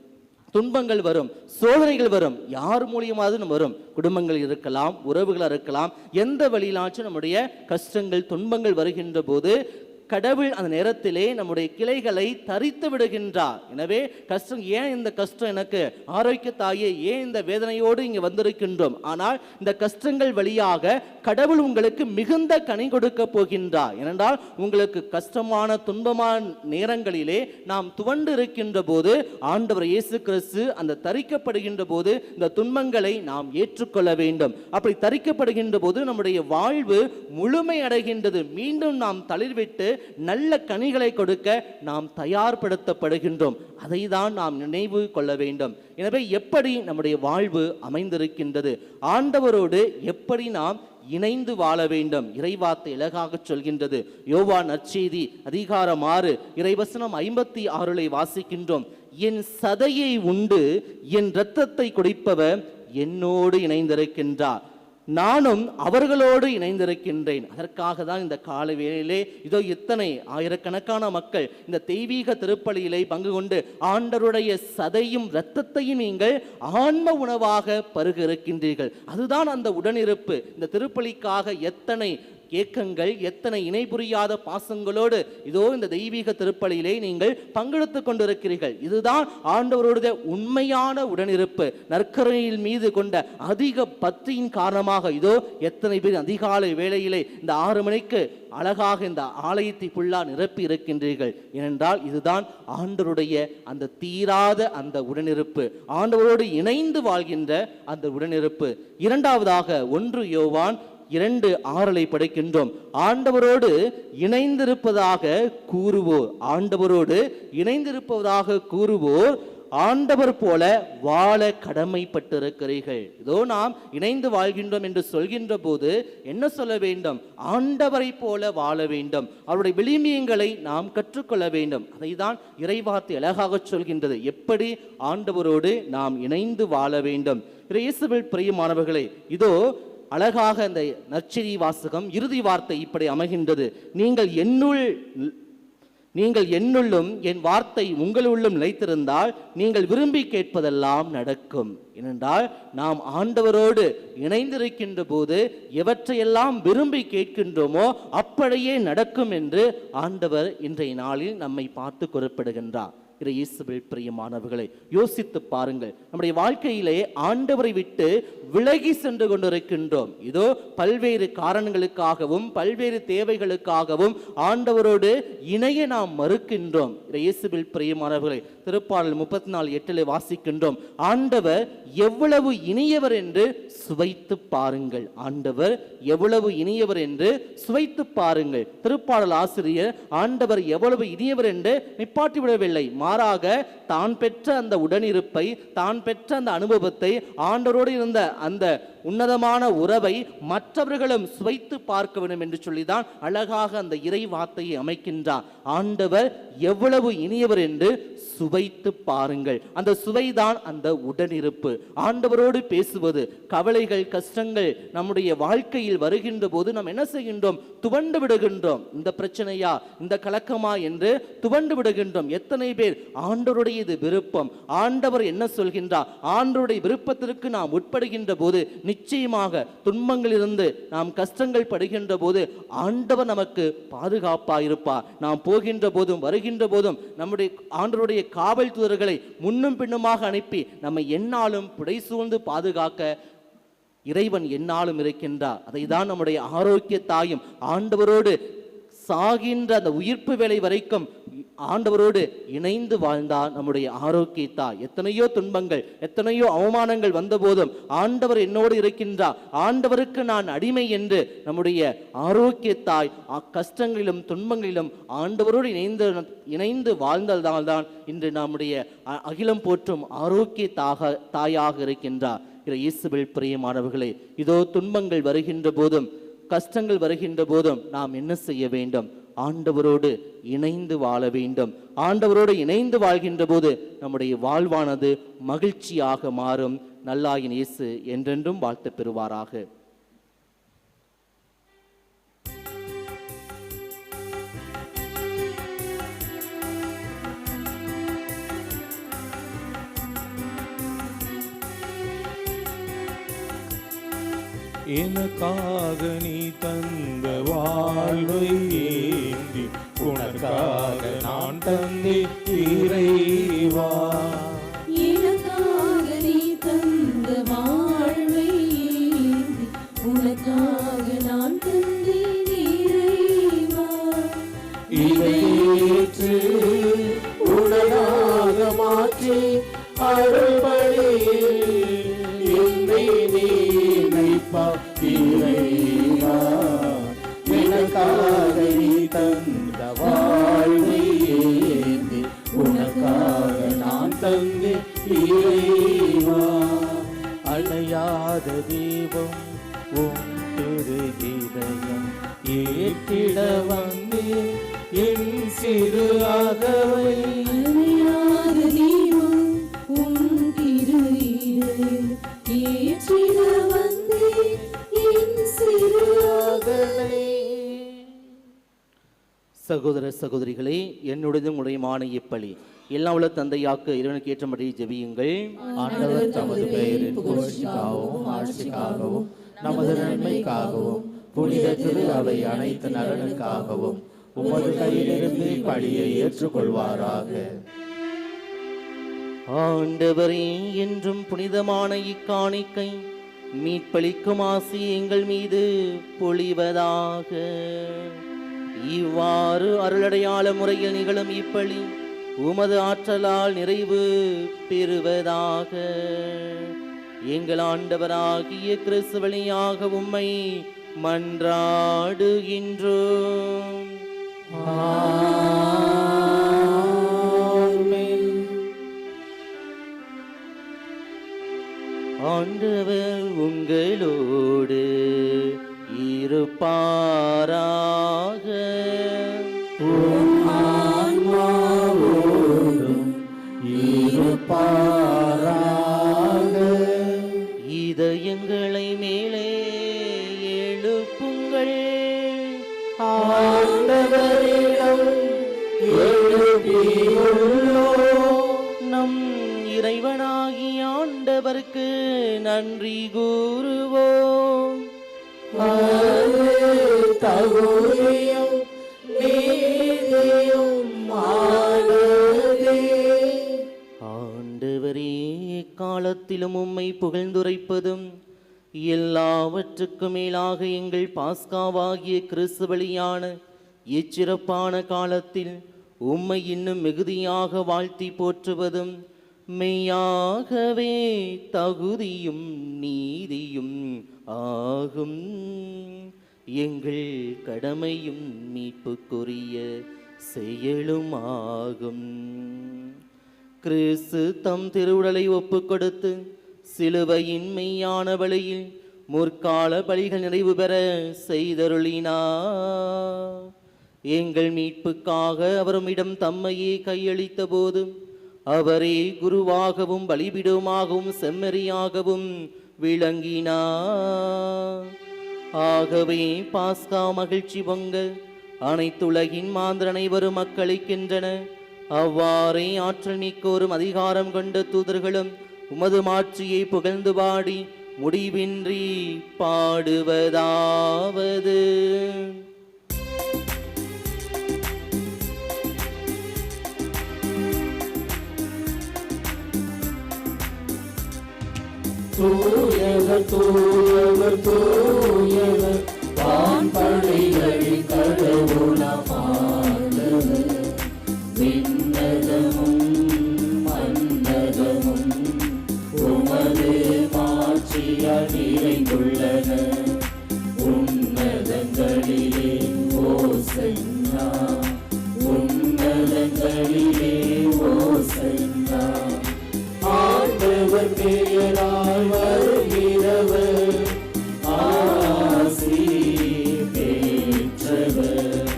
துன்பங்கள் வரும், சோதனைகள் வரும். யார் மூலியமாவது வரும், குடும்பங்கள் இருக்கலாம், உறவுகள் இருக்கலாம், எந்த வழியிலாச்சும் நம்முடைய கஷ்டங்கள் துன்பங்கள் வருகின்ற போது கடவுள் அந்த நேரத்திலே நம்முடைய கிளைகளை தரித்து விடுகின்றார். எனவே கஷ்டம், ஏன் இந்த கஷ்டம் எனக்கு? ஆரோக்கிய தாயே, ஏன் இந்த வேதனையோடு இங்கே வந்திருக்கின்றோம்? ஆனால் இந்த கஷ்டங்கள் வழியாக கடவுள் உங்களுக்கு மிகுந்த கனி கொடுக்க போகின்றார். ஏனென்றால் உங்களுக்கு கஷ்டமான துன்பமான நேரங்களிலே நாம் துவண்டு இருக்கின்ற போது ஆண்டவர் இயேசு கிறிஸ்து அந்த தரிக்கப்படுகின்ற போது இந்த துன்பங்களை நாம் ஏற்றுக்கொள்ள வேண்டும். அப்படி தரிக்கப்படுகின்ற போது நம்முடைய வாழ்வு முழுமை அடைகின்றது. மீண்டும் நாம் தளிர்விட்டு நல்ல கனிகளை கொடுக்க நாம் தயார்படுத்தப்படுகின்றோம். அதை தான் நாம் நினைவு கொள்ள வேண்டும். எனவே எப்படி நம்முடைய வாழ்வு அமைந்திருக்கின்றது, ஆண்டவரோடு எப்படி நாம் இணைந்து வாழ வேண்டும், இறைவார்த்தை அழகாக சொல்கின்றது. யோவான் நற்செய்தி அதிகாரம் 6 இறைவசனம் 56 வாசிக்கின்றோம். என் சதையை உண்டு என் இரத்தத்தை குடிப்பவர் என்னோடு இணைந்திருக்கின்றார், நானும் அவர்களோடு இணைந்திருக்கின்றேன். அதற்காக தான் இந்த கால வேளையிலே இதோ இத்தனை ஆயிரக்கணக்கான மக்கள் இந்த தெய்வீக திருப்பலியிலே பங்கு கொண்டு ஆண்டவருடைய சதையும் இரத்தத்தையும் நீங்கள் ஆன்ம உணவாக பருக இருக்கின்றீர்கள். அதுதான் அந்த உடனிருப்பு. இந்த திருப்பலிக்காக எத்தனை ஏக்கங்கள், எத்தனை இணை புரியாத பாசங்களோடு இதோ இந்த தெய்வீக திருப்பலியிலே நீங்கள் பங்கெடுத்துக் கொண்டிருக்கிறீர்கள். இதுதான் ஆண்டவருடைய உண்மையான உடனிருப்பு. நற்கருணையின் மீது கொண்ட அதிக பற்றியின் காரணமாக இதோ எத்தனை பேர் அதிகாலை வேளையிலே இந்த 6 மணிக்கு அழகாக இந்த ஆலயத்தை ஃபுல்லா நிரப்பி இருக்கின்றீர்கள். ஏனென்றால் இதுதான் ஆண்டவருடைய அந்த தீராத அந்த உடனிருப்பு, ஆண்டவரோடு இணைந்து வாழ்கின்ற அந்த உடனிருப்பு. இரண்டாவதாக 1 யோவான் 2:6 படிக்கின்றோம். ஆண்டவரோடு இணைந்திருப்பதாக கூறுவோர், ஆண்டவரோடு இணைந்திருப்பதாக கூறுவோர் ஆண்டவர் போல வாழ கடமைப்பட்டிருக்கிறீர்கள். இதோ நாம் இணைந்து வாழ்கின்றோம் என்று சொல்கின்ற போது என்ன சொல்ல வேண்டும்? ஆண்டவரை போல வாழ வேண்டும், அவருடைய விளிம்பியங்களை நாம் கற்றுக்கொள்ள வேண்டும். அதை தான் இறைவார்த்தை அழகாக சொல்கின்றது, எப்படி ஆண்டவரோடு நாம் இணைந்து வாழ வேண்டும். இயேசுவில் பிரியமானவர்களே, இதோ அழகாக அந்த நற்செய்தி வாசகம் இறுதி வார்த்தை இப்படி அமைகின்றது: நீங்கள் என்னுள்ளும் என் வார்த்தை உங்களுள்ளும் நிலைத்திருந்தால் நீங்கள் விரும்பி கேட்பதெல்லாம் நடக்கும். ஏனென்றால் நாம் ஆண்டவரோடு இணைந்திருக்கின்ற போது எவற்றையெல்லாம் விரும்பி கேட்கின்றோமோ அப்படியே நடக்கும் என்று ஆண்டவர் இன்றைய நாளில் நம்மை பார்த்து குறிப்பிடுகின்றார். இயேசுவில் பிரியமானவர்களை யோசித்து பாருங்கள். நம்முடைய வாழ்க்கையிலே ஆண்டவரை விட்டு விலகி சென்று கொண்டிருக்கின்றோம். இதோ பல்வேறு காரணங்களுக்காகவும் பல்வேறு தேவைகளுக்காகவும் ஆண்டவரோடு இணைய நாம் மறுக்கின்றோம். இயேசுவில் பிரியமானவர்களை திருப்பாடல் 34:8 வாசிக்கின்றோம்: ஆண்டவர் எவ்வளவு இனியவர் என்று சுவைத்து பாருங்கள். ஆண்டவர் எவ்வளவு இனியவர் என்று சுவைத்து பாருங்கள். திருப்பாடல் ஆசிரியர் ஆண்டவர் எவ்வளவு இனியவர் என்று நிப்பாட்டிவிடவில்லை. மாறாக தான் பெற்ற அந்த உடனிருப்பை, தான் பெற்ற அந்த அனுபவத்தை, ஆண்டவரோடு இருந்த அந்த உன்னதமான உறவை மற்றவர்களும் சுவைத்து பார்க்க வேண்டும் என்று சொல்லிதான் அழகாக அந்த இறை வார்த்தையை அமைக்கின்றார். ஆண்டவர் எவ்வளவு இனியவர் என்று சுவைத்து பாருங்கள். அந்த சுவைதான் அந்த உடனிருப்பு. ஆண்டவரோடு பேசுவது. கவலைகள், கஷ்டங்கள் நம்முடைய வாழ்க்கையில் வருகின்ற போது நாம் என்ன செய்கின்றோம்? துவண்டு விடுகின்றோம். இந்த பிரச்சனையா, இந்த கலக்கமா என்று துவண்டு விடுகின்றோம். எத்தனை பேர் ஆண்டவருடைய இது விருப்பம், ஆண்டவர் என்ன சொல்கின்றார், ஆண்டவருடைய விருப்பத்திற்கு நாம் உட்படுகின்ற போது நிச்சயமாக துன்பங்களிலிருந்து நாம் கஷ்டங்கள் படுகின்ற போது ஆண்டவர் நமக்கு பாதுகாப்பாயிருப்பார். நாம் போகின்ற போதும் வருகின்ற போதும் நம்முடைய ஆண்டவருடைய காவல் தூதர்களை முன்னும் பின்னுமாக அனுப்பி நம்மை எந்நாளும் புடை சூழ்ந்து பாதுகாக்க இறைவன் எந்நாளும் இருக்கின்றார். அதை தான் நம்முடைய ஆரோக்கிய தாயும் ஆண்டவரோடு சாகின்ற அந்த உயிர்ப்பு வேலை வரைக்கும் ஆண்டவரோடு இணைந்து வாழ்ந்தார் நம்முடைய ஆரோக்கியத்தாய். எத்தனையோ துன்பங்கள், எத்தனையோ அவமானங்கள் வந்த போதும் ஆண்டவர் என்னோடு இருக்கின்றார், ஆண்டவருக்கு நான் அடிமை என்று நம்முடைய ஆரோக்கியத்தாய் கஷ்டங்களிலும் துன்பங்களிலும் ஆண்டவரோடு இணைந்து வாழ்ந்ததால்தான் இன்று நம்முடைய அகிலம் போற்றும் ஆரோக்கிய தாயாக இருக்கின்றார். இயேசுவில் பிரியமானவர்களே, இதோ துன்பங்கள் வருகின்ற போதும் கஷ்டங்கள் வருகின்ற போதும் நாம் என்ன செய்ய வேண்டும்? ஆண்டவரோடு இணைந்து வாழ வேண்டும். ஆண்டவரோடு இணைந்து வாழ்கின்ற போது நம்முடைய வாழ்வானது மகிழ்ச்சியாக மாறும். நல்லாயின் இயேசு என்றென்றும் வாழ்த்து பெறுவாராக. எனக்காக நீ தந்த வாழ்வை ஏந்தி உனக்காக நான் தந்தே இறைவா. எனக்காக நீ தந்த வாழ்வை ஏந்தி உனக்காக நான் தந்தேன் இறைவா. இதையேற்று உனதாக மாற்றி அருள்படியில் என்னை நீ இறைவா. எனக்காக நீ தந்த வாழ்வை ஏந்தி உனக்காக நான் தந்தே இறைவா. அணையாத தீபம் உன் திரு இதயம் ஏற்றிட வந்தே என் சிறு அகவை. அணையாத தீபம் உன் திரு இதயம் ஏற்றிட வந்தே என் சிறு அகவை. சகோதர சகோதரிகளே, என்னுடையதும் உடையமான இப்பலி எல்லாம் உள்ள தந்தையாக்கு இறைவனுக்கு ஏற்றபடி ஜெபியுங்கள். ஆண்டவர் தமது பெயரின் புகழ்ச்சிக்காகவும் ஆட்சிக்காகவும் நமது நன்மைக்காகவும் புனித திரு அவை அனைத்து நலனுக்காகவும் உமது கையிலிருந்து பழியை ஏற்றுக்கொள்வாராக. ஆண்டவரே, என்றும் புனிதமான இக்காணிக்கை மீட்பளிக்கும் ஆசி எங்கள் மீது பொழிவதாக. இவ்வாறு அருளடையாள முறையில் நிகழும் இப்பலி உமது ஆற்றலால் நிறைவு பெறுவதாக. எங்கள் ஆண்டவராகிய கிறிஸ்து வழியாக உம்மை மன்றாடுகின்றோம். ஆண்டவர் உங்களோடு இருப்பாராக. இதயங்களை மேலே நம் இறைவனாகிய ஆண்டவருக்கு நன்றி கூறுவோம். தகுதியும் நீதியும் ஆனதே. ஆண்டவரே, காலத்திலும் உம்மை புகழ்ந்துரைப்பதும் எல்லாவற்றுக்கும் மேலாக எங்கள் பாஸ்காவாகிய கிறிஸ்து பலியான இச்சிறப்பான காலத்தில் உம்மை இன்னும் மிகுதியாக வாழ்த்தி போற்றுவதும் மெய்யாகவே தகுதியும் நீதியும் ஆகும். எங்கள் கடமையும் மீட்புக்குரிய செயலும் ஆகும். கிறிஸ்து தம் திருவுடலை ஒப்புக் கொடுத்து சிலுவையின் மெய்யான பலியில் முற்கால பலிகள் நிறைவு பெற செய்தருளினார். எங்கள் மீட்புக்காக அவருமிடம் தம்மையே கையளித்த போது அவரே குருவாகவும் பலிபீடமாகவும் செம்மறியாகவும் விளங்கினார். ஆகவே பாஸ்கா மகிழ்ச்சி பொங்க அனைத்துலகின் மாந்தர் அனைவரும் மக்களிக்கின்றன. அவ்வாறே ஆற்றல் மிக்கோரும் அதிகாரம் கொண்ட தூதர்களும் உமது மாட்சியை புகழ்ந்து பாடி முடிவின்றி பாடுவதாவது. தூயவர் தூயவர் தூயவர் வான்படைகளின் கடவுளாம் ஆண்டவர். விண்ணகமும் மன்னகமும் உமது மாட்சியால் நிறைந்துள்ளன. உன்னதங்களிலே ஓசன்னா, உன்னதங்களிலே ஓசன்னா. ஆண்டவர் பெயரால் வருகிறவர் ஆசி பெற்றவர்.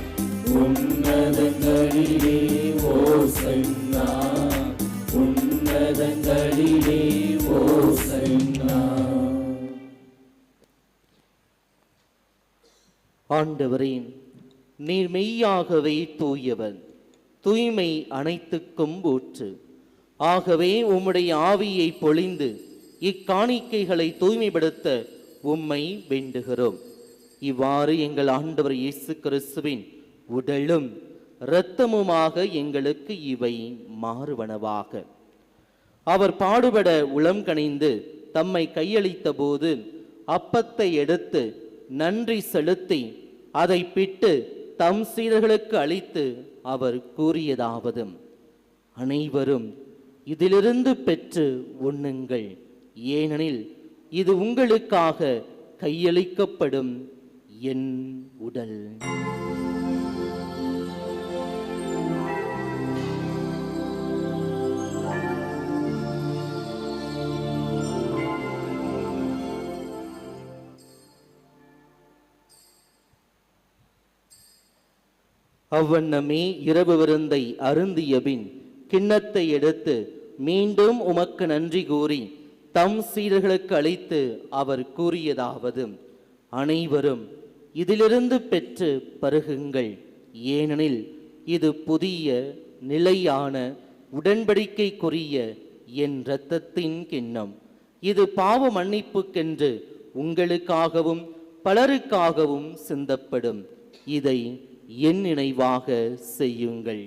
உன்னதங்களிலே ஓசன்னா, உன்னதங்களிலே ஓசன்னா. ஆண்டவரே, நீர் மெய்யாகவே தூயவர், தூய்மை அனைத்துக்கும் ஊற்று. ஆகவே உம்முடைய ஆவியை பொழிந்து இக்காணிக்கைகளை தூய்மைப்படுத்த உம்மை வேண்டுகிறோம். இவ்வாறு எங்கள் ஆண்டவர் இயேசு கிறிஸ்துவின் உடலும் இரத்தமுமாக எங்களுக்கு இவை மாறுவனவாக. அவர் பாடுபட உளம் கனிந்து தம்மை கையளித்த போது அப்பத்தை எடுத்து நன்றி செலுத்தி அதை பிட்டு தம் சீடர்களுக்கு அளித்து அவர் கூறியதாவது: அனைவரும் இதிலிருந்து பெற்று உண்ணுங்கள், ஏனெனில் இது உங்களுக்காக கையளிக்கப்படும் என் உடல். அவ்வண்ணமே இரவு விருந்தை அருந்தியபின் கிண்ணத்தை எடுத்து மீண்டும் உமக்கு நன்றி கூறி தம் சீடர்களுக்கு அளித்து அவர் கூறியதாவது: அனைவரும் இதிலிருந்து பெற்று பருகுங்கள், ஏனெனில் இது புதிய நிலையான உடன்படிக்கைக்குரிய என் இரத்தத்தின் கிண்ணம். இது பாவ மன்னிப்புக்கென்று உங்களுக்காகவும் பலருக்காகவும் சிந்தப்படும். இதை என் நினைவாக செய்யுங்கள்.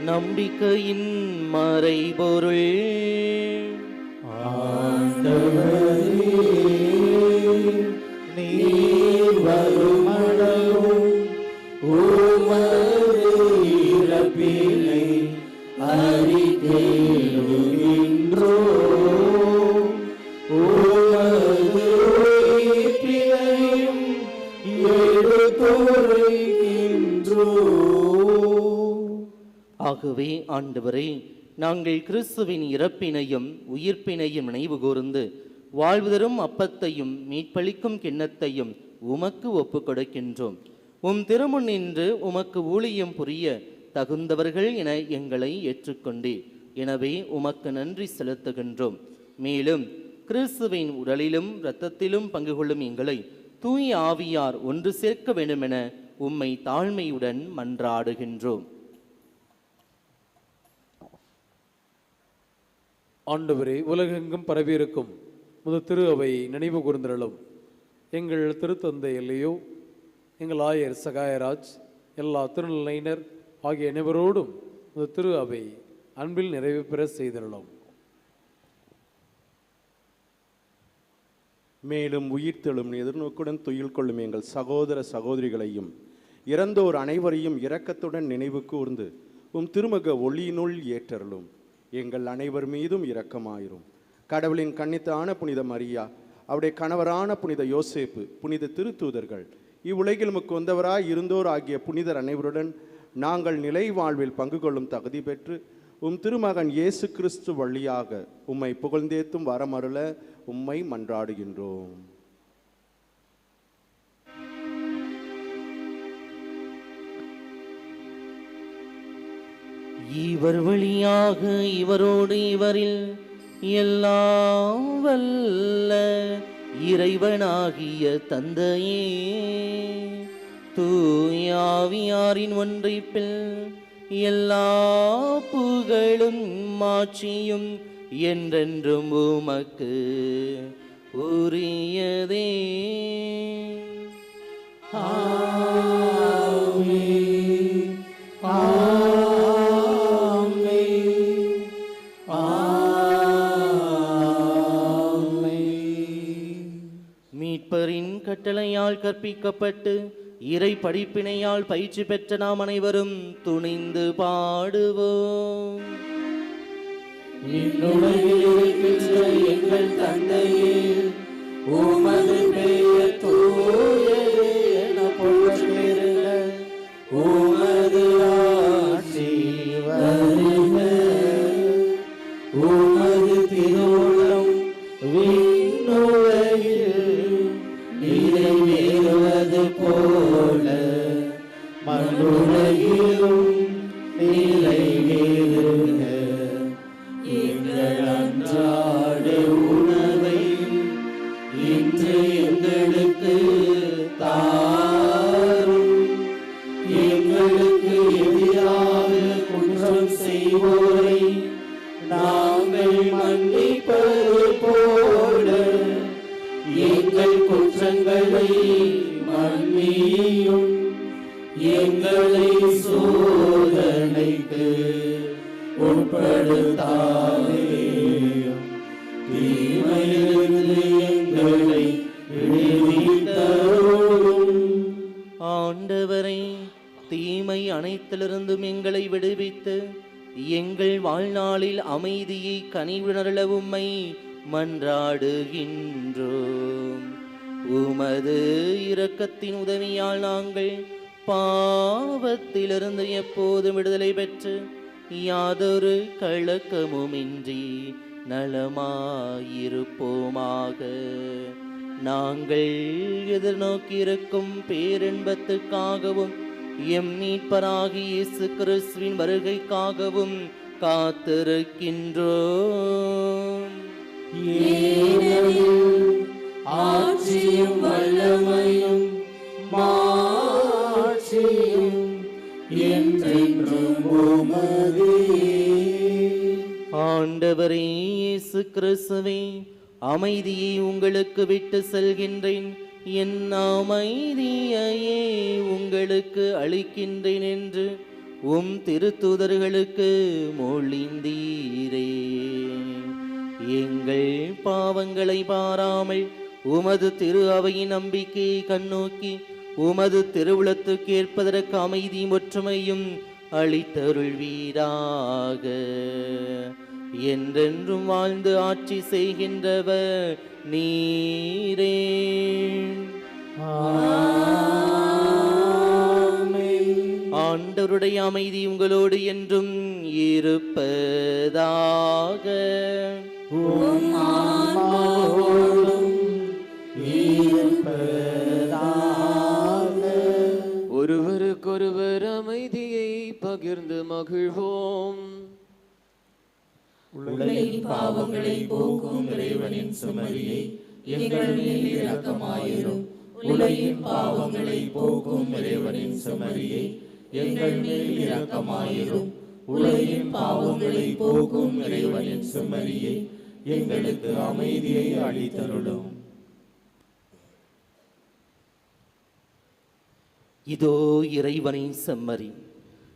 நம்பிக்கையின் மறைபொருள். ஆண்டவரே, நீர் வருமளவும் உமது இறப்பினை அறிக்கையிடுகின்றோம். உமது உயிர்ப்பினையும் எடுத்துரைக்கின்றோம். ஆகவே ஆண்டவரே, நாங்கள் கிறிஸ்துவின் இறப்பினையும் உயிர்ப்பினையும் நினைவு கூர்ந்து வாழ்வு தரும் அப்பத்தையும் மீட்பளிக்கும் கிண்ணத்தையும் உமக்கு ஒப்புக் கொடுக்கின்றோம். உம் திருமுன் நின்று உமக்கு ஊழியம் புரிய தகுந்தவர்கள் என எங்களை ஏற்றுக்கொண்டீர். எனவே உமக்கு நன்றி செலுத்துகின்றோம். மேலும் கிறிஸ்துவின் உடலிலும் இரத்தத்திலும் பங்கு கொள்ளும் எங்களை தூய ஆவியார் ஒன்று சேர்க்க வேண்டுமென உம்மை தாழ்மையுடன் மன்றாடுகின்றோம். ஆண்டவரே, உலகெங்கும் பரவியிருக்கும் முது திரு அவை நினைவு கூர்ந்தருளும். எங்கள் திருத்தந்தை இல்லையோ, எங்கள் ஆயர் சகாயராஜ், எல்லா திருநிலையினர் ஆகிய அனைவரோடும் முது திரு அவை அன்பில் நிறைவு பெற செய்தருளும். மேலும் உயிர்த்தெழும் எதிர்நோக்குடன் துயில் கொள்ளும் எங்கள் சகோதர சகோதரிகளையும் இறந்தோர் அனைவரையும் இரக்கத்துடன் நினைவு கூர்ந்து உம் திருமக ஒளியினுள் ஏற்றருளும். எங்கள் அனைவர் மீதும் இரக்கமாயிரும். கடவுளின் கன்னித்தான புனித மரியா, அவருடைய கணவரான புனித யோசேப்பு, புனித திருத்தூதர்கள், இவ்வுலகில் உமக்கு வந்தவராய் இருந்தோர் ஆகிய புனிதர் அனைவருடன் நாங்கள் நிலை வாழ்வில் பங்கு கொள்ளும் தகுதி பெற்று உம் திருமகன் இயேசு கிறிஸ்து வழியாக உம்மை புகழ்ந்தேத்தும் வரமருள உம்மை மன்றாடுகின்றோம். இவர் வழியாக இவரோடு இவரில் எல்லாம் வல்ல இறைவனாகிய தந்தையே, தூயாவியாரின் ஒன்றைப்பில் எல்லா புகழும் மாட்சியும் என்றென்றும் உமக்கு உரியதே. மீட்பரின் கட்டளையால் கற்பிக்கப்பட்டு இறை படிப்பினையால் பயிற்சி பெற்ற நாம் அனைவரும் துணிந்து பாடுவோம். விண்ணுலகில் இருக்கின்ற எங்கள் தந்தையே, உமது பெயர் தூயது என போற்றுக. உமது ஆட்சி வருக. உமது திருவுளம் விண்ணுலகில் நிறைவேறுவது போல மண்ணுலகிலும் நிறைவேறுக. எங்கள் அன்றாட உணவை இன்று எங்களுக்கு தாரும். எங்களுக்கு எதிராக குற்றம் செய்வோரை நாங்கள் மன்னிப்பது போல எங்கள் குற்றங்களை மன்னியும். எங்களை சோதனைக்கு உட்படுத்தாதேயும், தீமையிலிருந்து எங்களை விடுவித்தருளும். ஆண்டவரே, தீமை அனைத்திலிருந்தும் எங்களை விடுவித்து எங்கள் வாழ்நாளில் அமைதியை கனிவுணர்ல உம்மை மன்றாடுகின்றோம். உமது இரக்கத்தின் உதவியால் நாங்கள் பாவத்திலிருந்து எப்போதும் விடுதலை பெற்று யாதொரு கலக்கமுமின்றி நலமாயிருப்போமாக. நாங்கள் எதிர்நோக்கியிருக்கும் பேரின்பத்துக்காகவும் எம் மீட்பராகிய இயேசு கிறிஸ்துவின் வருகைக்காகவும் காத்திருக்கின்றோம். ஆட்சியும் வல்லமையும் மாட்சியும் என்றென்றும் உமதே. ஆண்டவரே இயேசு கிறிஸ்துவே, அமைதியை உங்களுக்கு விட்டு செல்கின்றேன், என் அமைதியையே உங்களுக்கு அளிக்கின்றேன் என்று உம் திருத்தூதர்களுக்கு மொழிந்தீரே. எங்கள் பாவங்களை பாராமல் உமது திரு அவையின் நம்பிக்கையை கண்ணோக்கி உமது திருவுளத்துக்கு ஏற்பதற்கு அமைதியும் ஒற்றுமையும் அளித்தருள்வீராக. என்றென்றும் வாழ்ந்து ஆட்சி செய்கின்றவர் நீரே. ஆண்டவருடைய அமைதி உங்களோடு என்றும் இருப்பதாக. போக்கும் இறைவனின் செம்மறியே எங்கள் மேல் இரக்கமாயிரும். உலகின் பாவங்களை போக்கும் இறைவனின் செம்மறியே எங்கள் மேல் இரக்கமாயிரும். உலகின் பாவங்களை போக்கும் இறைவனின் செம்மறியே எங்களுக்கு அமைதியை அளித்தருளும். இதோ இறைவனின் செம்மறி,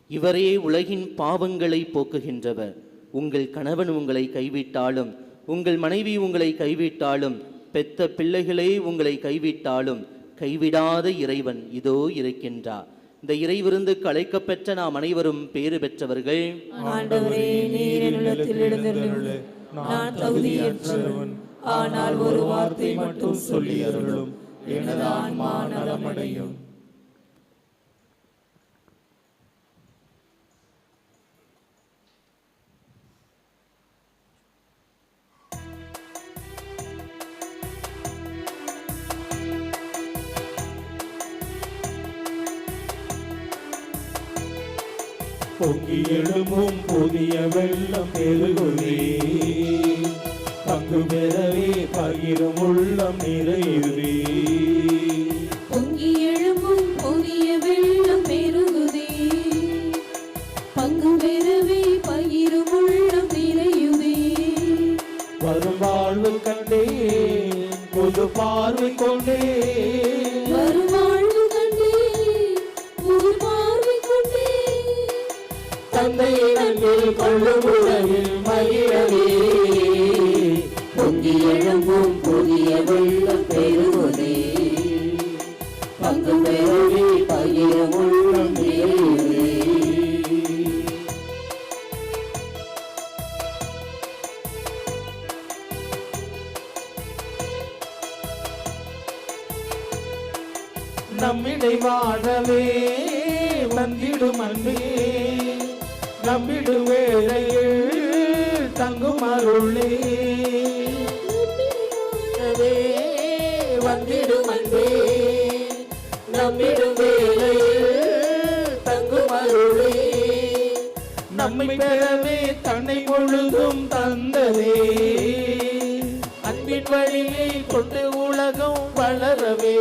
இவரே உலகின் பாவங்களை போக்குகின்றவர். உங்கள் கணவன் உங்களை கைவிட்டாலும், உங்கள் மனைவி உங்களை கைவிட்டாலும், பெத்த பிள்ளைகளே உங்களை கைவிட்டாலும் கைவிடாத இறைவன் இதோ இருக்கின்றார். இந்த இறைவிருந்துக்கு அழைக்கப்பெற்ற நாம் அனைவரும் பேறு பெற்றவர்கள். ஆண்டவரே, நீர் என்னிடத்தில் எழுந்தருளு. நான் தகுதியற்றவன், ஆனால் ஒரு வார்த்தை மட்டும் சொல்லி அருளும், எனது ஆன்மா நலமடையும். பொங்கி எழும்பும் புதிய வெள்ளம் பெருகுதே, பங்கு பெறவே பகிரும் உள்ளம் நிறையுதே. பொங்கி எழும்பும் புதிய வெள்ளம் பெருகுதே, பங்கு பெறவே பகிரும் உள்ளம் நிறையுதே. வரும் வாழ்வு கண்டே புது பார்வை கொண்டே, வரும் வாழ்வு கண்டே புது பார்வை கொண்டே, தந்தையை நன்றில் கொள்ளும் உறவில் மகிழவே. பொங்கி எழும்பும் புதிய வெள்ளம் பெருகுதே, பங்கு பெறவே பகிரும் உள்ளம் நிறையுதே. நம்மிடை வாழவே வந்திடும் அன்பே, நம்பிடும் வேளையில் தங்கும் அருளே. வந்திடும் அன்பே, நம்மிடும் வேளையில் தங்கும் அருளே. நம்மை பெறவே தன்னை முழுதும் தந்ததே, அன்பின் வழியை கொண்டு உலகம் வளரவே.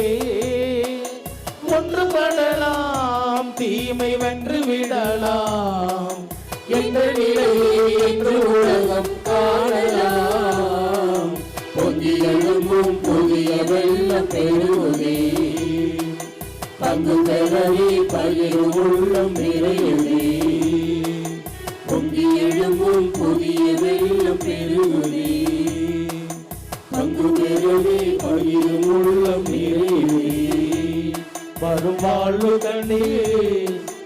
ஒன்றுபடலாம், தீமை வென்று விடலாம் என்ற நிலையை என்று உலகம் காணலாம். பொங்கி எழும்பும் புதிய வெள்ளம் பெருகுதே, பங்கு பெறவே பகிரும் உள்ளம் நிறையுதே. பொங்கி எழும்பும் புதிய வெள்ளம் பெருகுதே, பங்கு பெறவே பகிரும் உள்ளம் நிறையுதே. வரும் வாழ்வு கண்டே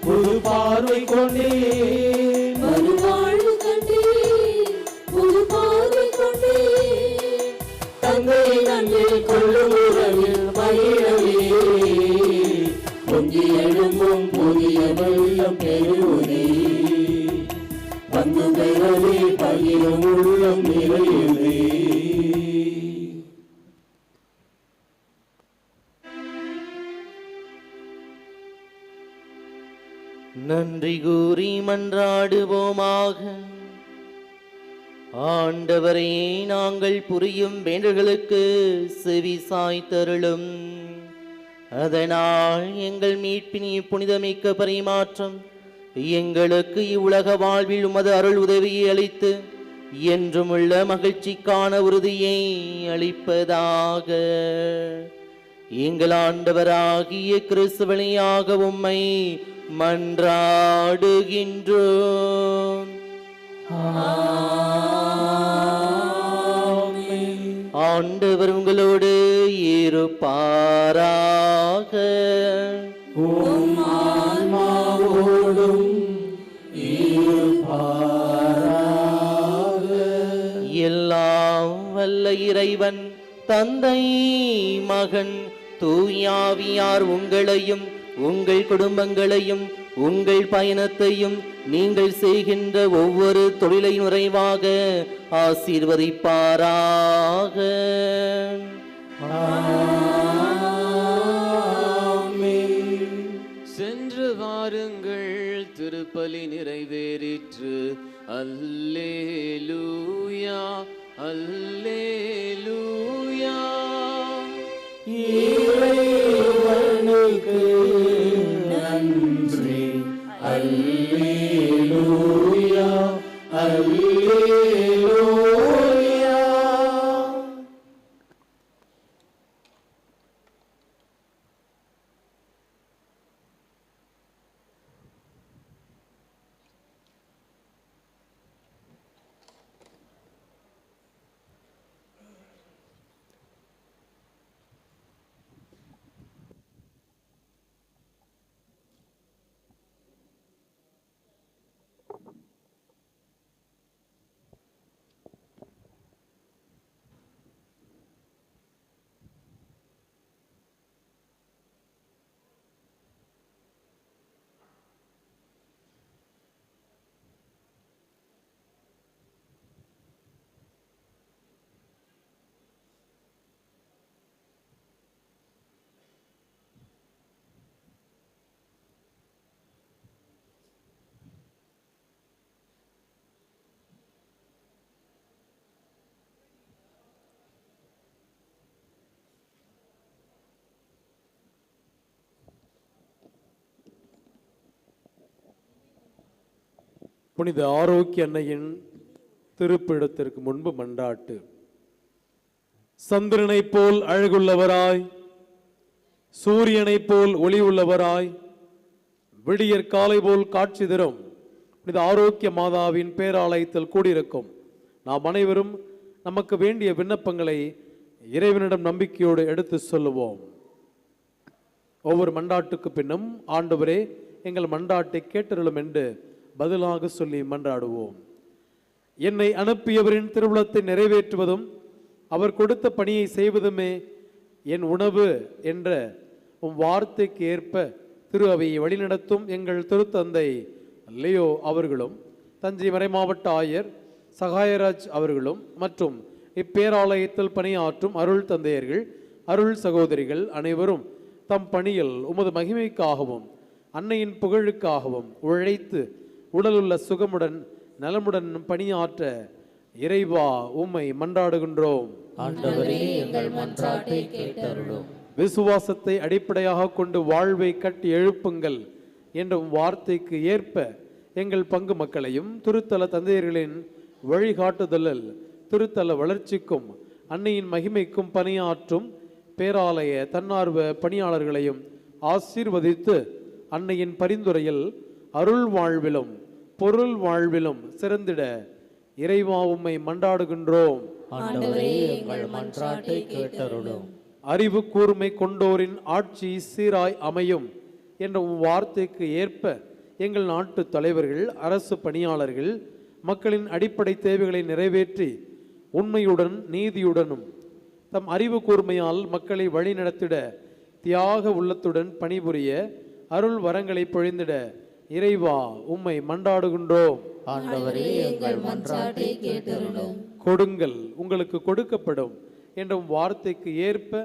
புது பார்வை கொண்டே, வரும் வாழ்வு கண்டே புது பார்வை கொண்டே, தந்தையை நன்றில் கொள்ளும் உறவில் மகிழவே. பொங்கி எழும்பும் புதிய வெள்ளம் பெருகுதே, பங்கு பெறவே பகிரும் உள்ளம் நிறையுதே. நன்றி கூறி மன்றாடுவோமாக. ஆண்டவரே, நாங்கள் புரியும் வேண்டுதலுக்கு செவி சாய்த்தருளும். அதனால் எங்கள் மீட்பின் புனிதமிக்க பரிமாற்றம் எங்களுக்கு இவ்வுலக வாழ்வில் உமது அருள் உதவியை அளித்து என்றும் உள்ள மகிழ்ச்சிக்கான உறுதியை அளிப்பதாக. எங்கள் ஆண்டவராகிய கிறிஸ்து வழியாக உம்மை மன்றாடுகின்றோம். ஆண்டவர் உங்களோடு இருப்பாராக. எல்லாம் வல்ல இறைவன் தந்தை, மகன், தூயாவியார் உங்களையும் உங்கள் குடும்பங்களையும் உங்கள் பயணத்தையும் நீங்கள் செய்கின்ற ஒவ்வொரு தொழிலை நிறைவாக ஆசீர்வதிப்பாராக. சென்று வாருங்கள், திருப்பலி நிறைவேறிற்று. அல்லேலூயா அல்லேலூயா. இறைவனுக்கு நன்றி. அல்லேலூயா, அல்லேலூயா. புனித ஆரோக்கிய அன்னையின் திருப்பிடத்திற்கு முன்பு மன்றாட்டு. சந்திரனைப் போல் அழகுள்ளவராய், சூரியனைப் போல் ஒளி உள்ளவராய், விடியற் காலை போல் காட்சி தரும் புனித ஆரோக்கிய மாதாவின் பேராலயத்தில் கூடியிருக்கும் நாம் அனைவரும் நமக்கு வேண்டிய விண்ணப்பங்களை இறைவனிடம் நம்பிக்கையோடு எடுத்து சொல்லுவோம். ஒவ்வொரு மன்றாட்டுக்கு பின்னும் ஆண்டவரே எங்கள் மன்றாட்டை கேட்டருளும் என்று பதிலாக சொல்லி மன்றாடுவோம். என்னை அனுப்பியவரின் திருவுளத்தை நிறைவேற்றுவதும் அவர் கொடுத்த பணியை செய்வதுமே என் உணவு என்ற உம் வார்த்தைக்கு ஏற்ப திரு அவையை வழிநடத்தும் எங்கள் திருத்தந்தை லியோ அவர்களும், தஞ்சை மறைமாவட்ட ஆயர் சகாயராஜ் அவர்களும் மற்றும் இப்பேராலயத்தில் பணியாற்றும் அருள் தந்தையர்கள், அருள் சகோதரிகள் அனைவரும் தம் பணியில் உமது மகிமைக்காகவும் அன்னையின் புகழுக்காகவும் உழைத்து உடலுள்ள சுகமுடன் நலமுடன் பணியாற்ற இறைவா உம்மை மன்றாடுகின்றோம். ஆண்டவரே எங்கள் மன்றாட்டை கேட்டருளும். விசுவாசத்தை அடிப்படையாக கொண்டு வாழ்வை கட்டி எழுப்புங்கள் என்ற வார்த்தைக்கு ஏற்ப எங்கள் பங்கு மக்களையும் திருத்தல தந்தையர்களின் வழிகாட்டுதலில் திருத்தல வளர்ச்சிக்கும் அன்னையின் மகிமைக்கும் பணியாற்றும் பேராலய தன்னார்வ பணியாளர்களையும் ஆசீர்வதித்து அன்னையின் பரிந்துரையில் அருள் வாழ்விலும் பொருள் வாழ்விலும் சிறந்திட இறைவா உம்மை மன்றாடுகின்றோம். ஆண்டவரே எங்கள் மன்றாட்டை கேட்டருளும். அறிவு கூர்மை கொண்டோரின் ஆட்சி சீராய் அமையும் என்ற வார்த்தைக்கு ஏற்ப எங்கள் நாட்டு தலைவர்கள், அரசு பணியாளர்கள் மக்களின் அடிப்படை தேவைகளை நிறைவேற்றி உண்மையுடன் நீதியுடனும் தம் அறிவு கூர்மையால் மக்களை வழிநடத்திட தியாக உள்ளத்துடன் பணிபுரிய அருள் வரங்களை பொழிந்திட இறைவா உம்மை மன்றாடுகின்றோம். ஆண்டவரே எங்கள் மன்றாட்டை கேட்டருளும். கொடுங்கள் உங்களுக்கு கொடுக்கப்படும் என்ற வார்த்தைக்கு ஏற்ப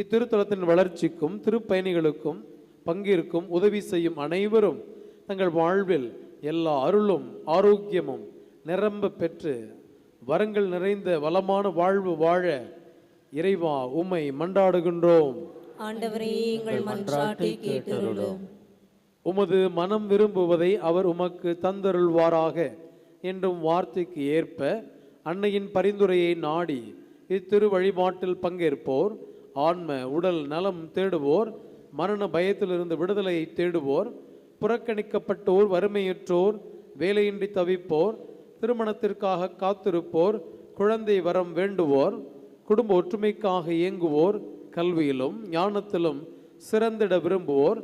இத்திருத்தலத்தின் வளர்ச்சிக்கும் திருப்பயணிகளுக்கும் பங்கிற்கும் உதவி செய்யும் அனைவரும் தங்கள் வாழ்வில் எல்லா அருளும் ஆரோக்கியமும் நிரம்ப பெற்று வரங்கள் நிறைந்த வளமான வாழ்வு வாழ இறைவா உம்மை மன்றாடுகின்றோம். ஆண்டவரே எங்கள் மன்றாட்டை கேட்டருளும். உமது மனம் விரும்புவதை அவர் உமக்கு தந்தருள்வாராக என்றும் வார்த்தைக்கு ஏற்ப அன்னையின் பரிந்துரையை நாடி இத்திரு வழிபாட்டில் பங்கேற்போர், ஆன்ம உடல் நலம் தேடுவோர், மரண பயத்திலிருந்து விடுதலையை தேடுவோர், புறக்கணிக்கப்பட்டோர், வறுமையுற்றோர், வேலையின்றி தவிப்போர், திருமணத்திற்காக காத்திருப்போர், குழந்தை வரம் வேண்டுவோர், குடும்ப ஒற்றுமைக்காக இயங்குவோர், கல்வியிலும் ஞானத்திலும் சிறந்திட விரும்புவோர்,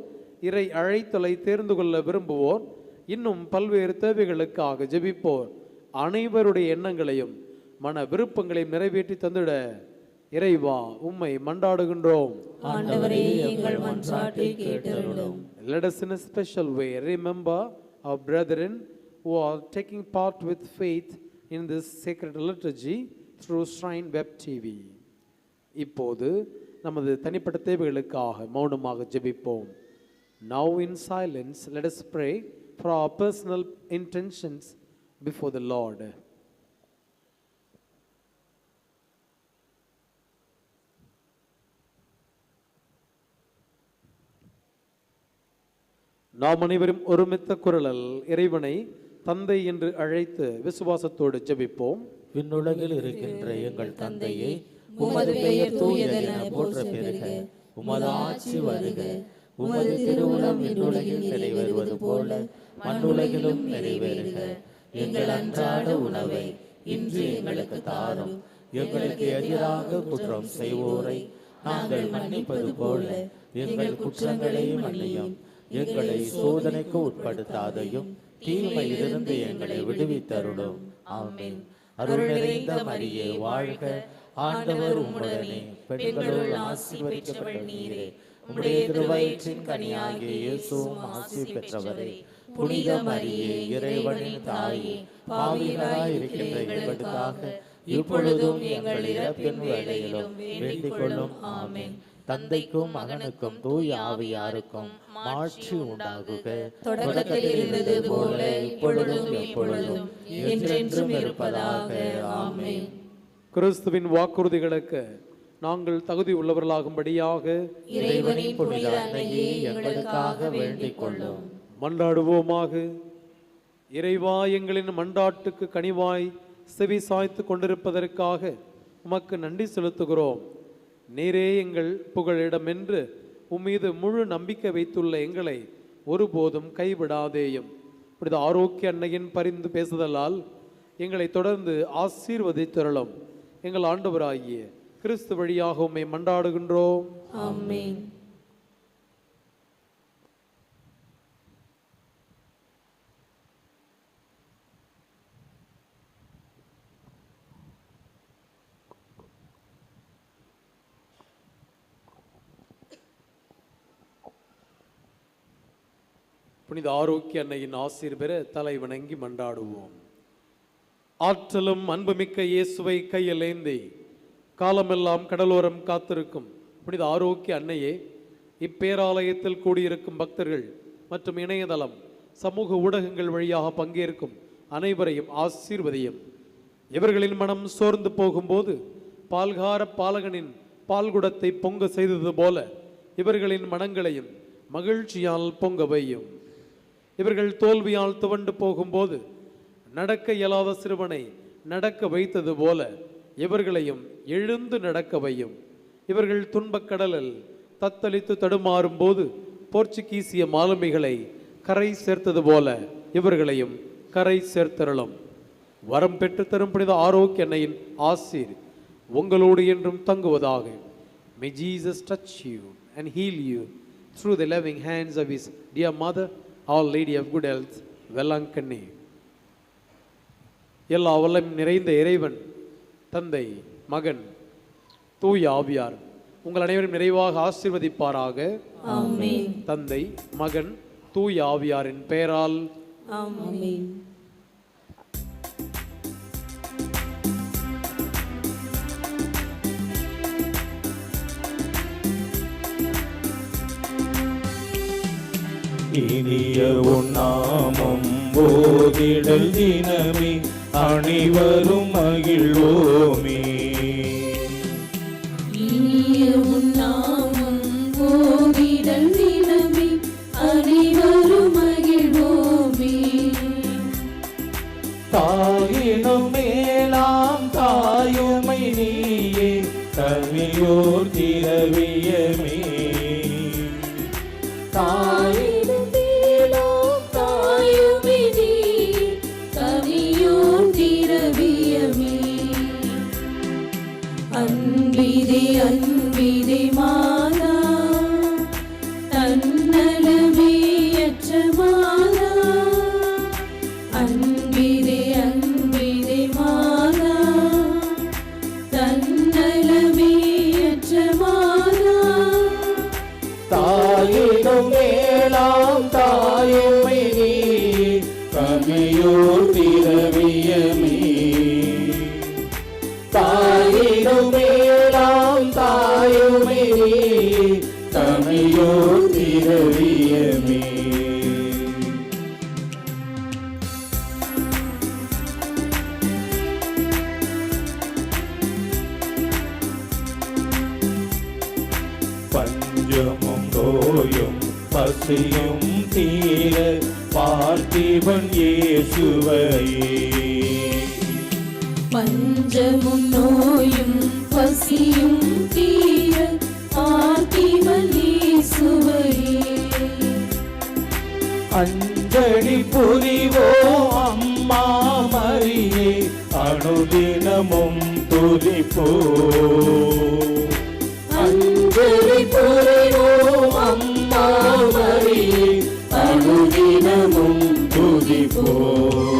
இறை அழைத்தலை தேர்ந்து கொள்ள விரும்புவோர், இன்னும் பல்வேறு தேவைகளுக்காக ஜெபிப்போர் அனைவருடைய எண்ணங்களையும் மன விருப்பங்களையும் நிறைவேற்றி தந்திட இறைவா உம்மை மன்றாடுகின்றோம். ஆண்டவரே எங்கள் மன்றாட்டை கேட்டருளும். Let us in a special way remember our brethren who are taking part with faith in this sacred liturgy through Shrine Web TV. இப்போது நமது தனிப்பட்ட தேவைகளுக்காக மௌனமாக ஜெபிப்போம். Now in silence let us pray for our personal intentions before the Lord. நாம் அனைவரும் ஒருமித்த குரலில் இறைவனை தந்தை என்று அழைத்து விசுவாசத்தோடு ஜெபிப்போம். விண்ணுலகில் இருக்கின்ற எங்கள் தந்தையே, உமது பெயர் தூயதென போற்ற பெறுக. உமது ஆட்சி வருக. உமது திருவுளம் விண்ணுலகில் நிறைவேறுவது போல மண்ணுலகிலும் நிறைவேறுக. எங்கள் அன்றாட உணவை இன்று எங்களுக்கு தாரும். எங்களுக்கு எதிராக குற்றம் செய்வோரை நாங்கள் மன்னிப்பது போல எங்கள் குற்றங்களை மன்னியும். எங்களை சோதனைக்கு உட்படுத்தாதையும் தீமையிலிருந்து எங்களை விடுவித்தருளும். ஆமென். அருள் நிறைந்த மரியே வாழ்க. ஆண்டவர் உம்முடனே, பெண்களுள் ஆசீர்வதிக்கப்பட்டவள் நீரே. உம்முடைய திருவயிற்றின் கனியாகிய இயேசுவும் ஆசி பெற்றவரே. புனித மரியே, இறைவனின் தாயே, பாவிகளாய் இருக்கின்ற எங்களுக்காக இப்பொழுதும் எங்கள் இறப்பின் வேளையிலும் வேண்டிக் கொள்ளும். ஆமென். தந்தைக்கும் மகனுக்கும் தூய ஆவியாருக்கும் மாட்சி உண்டாகுக. தொடக்கத்தில் இருந்தது போல இப்பொழுதும் எப்பொழுதும் என்றென்றும் இருப்பதாக. ஆமென். கிறிஸ்துவின் வாக்குறுதிகளுக்கு நாங்கள் தகுதி உள்ளவர்களாகும்படியாக இறைவனின் புனித அன்னையே எங்களுக்காக வேண்டிக் கொள்ளும். மன்றாடுவோமாக. இறைவா, எங்களின் மன்றாட்டுக்கு கனிவாய் செவி சாய்த்து கொண்டிருப்பதற்காக உமக்கு நன்றி செலுத்துகிறோம். நீரே எங்கள் புகழிடம் என்று உம்மீது முழு நம்பிக்கை வைத்துள்ள எங்களை ஒருபோதும் கைவிடாதேயும். இப்படி ஆரோக்கிய அன்னையின் பரிந்து பேசுதலால் எங்களை தொடர்ந்து ஆசீர்வதித்தருளும். எங்கள் ஆண்டவராகிய கிறிஸ்து வழியாக உம்மை மன்றாடுகின்றோம். ஆமென். புனித ஆரோக்கிய அன்னையின் ஆசீர் பெற தலை வணங்கி மன்றாடுவோம். ஆற்றலும் அன்புமிக்க இயேசுவை கையில் ஏந்தி காலமெல்லாம் கடலோரம் காத்திருக்கும் புனித ஆரோக்கிய அன்னையே, இப்பேராலயத்தில் கூடியிருக்கும் பக்தர்கள் மற்றும் இணையதளம் சமூக ஊடகங்கள் வழியாக பங்கேற்கும் அனைவரையும் ஆசீர்வதியும். இவர்களின் மனம் சோர்ந்து போகும்போது பால்கார பாலகனின் பால்குடத்தை பொங்க செய்தது போல இவர்களின் மனங்களையும் மகிழ்ச்சியால் பொங்க வையும். இவர்கள் தோல்வியால் துவண்டு போகும்போது நடக்க இயலாத சிறுவனை நடக்க வைத்தது போல இவர்களையும் எழுந்து நடக்க வையும். இவர்கள் துன்பக் கடலில் தத்தளித்து தடுமாறும் போது போர்ச்சுகீசிய மாலுமிகளை கரை சேர்த்தது போல இவர்களையும் கரை சேர்த்தருளும். வரம் பெற்று தரும் புனித ஆரோக்கிய அன்னையின் ஆசீர் உங்களோடு என்றும் தங்குவதாக. May Jesus touch you and heal you through the loving hands of his dear mother, Our Lady of Good Health, வெள்ளாங்கண்ணி. எல்லா வல்லமையும் நிறைந்த இறைவன் தந்தை, மகன், தூய ஆவியார் உங்கள் அனைவரும் நிறைவாக ஆசீர்வதிப்பாராக. ஆமென். தந்தை, மகன், தூய ஆவியாரின் பெயரால் ஆமென். இனிய உன்னாமம் போதிடல் தினமே அனைவரும் மகிழ்வோமே. இனிய உன்னாமம் போதிடல் தினமே அனைவரும் மகிழ்வோமே. தாயினும் மேலாம் தாயுமை நீயே கவியோர் திரவியமே. தாயினும் மேலாம் தாயுமை நீயே கவியோர் திரவியமே. அன்பிதே அன்பிதே மாதா, தன்னலமேயற்ற மாதா. அன்பிதே அன்பிதே மாதா, தன்னலமேயற்ற மாதா. தாயினும் மேலாம் தாயுமை நீயே கவியோர் திரவியமே. தாயினும் மேலாம் தாயுமை நீயே கவியோர் திரவியமே. பஞ்சமும் நோயும் பசியும் தீர பார்த்திபன் இயேசுவையே. பஞ்சமும் நோயும் பசியும் தீர பார்த்திபன் இயேசுவையே. அஞ்சலி புரிவோம் அம்மா மரியே, அனுதினமும் துதிப்போம். அஞ்சலி புரிவோம் அம்மா மரியே, அனுதினமும் துதிப்போம்.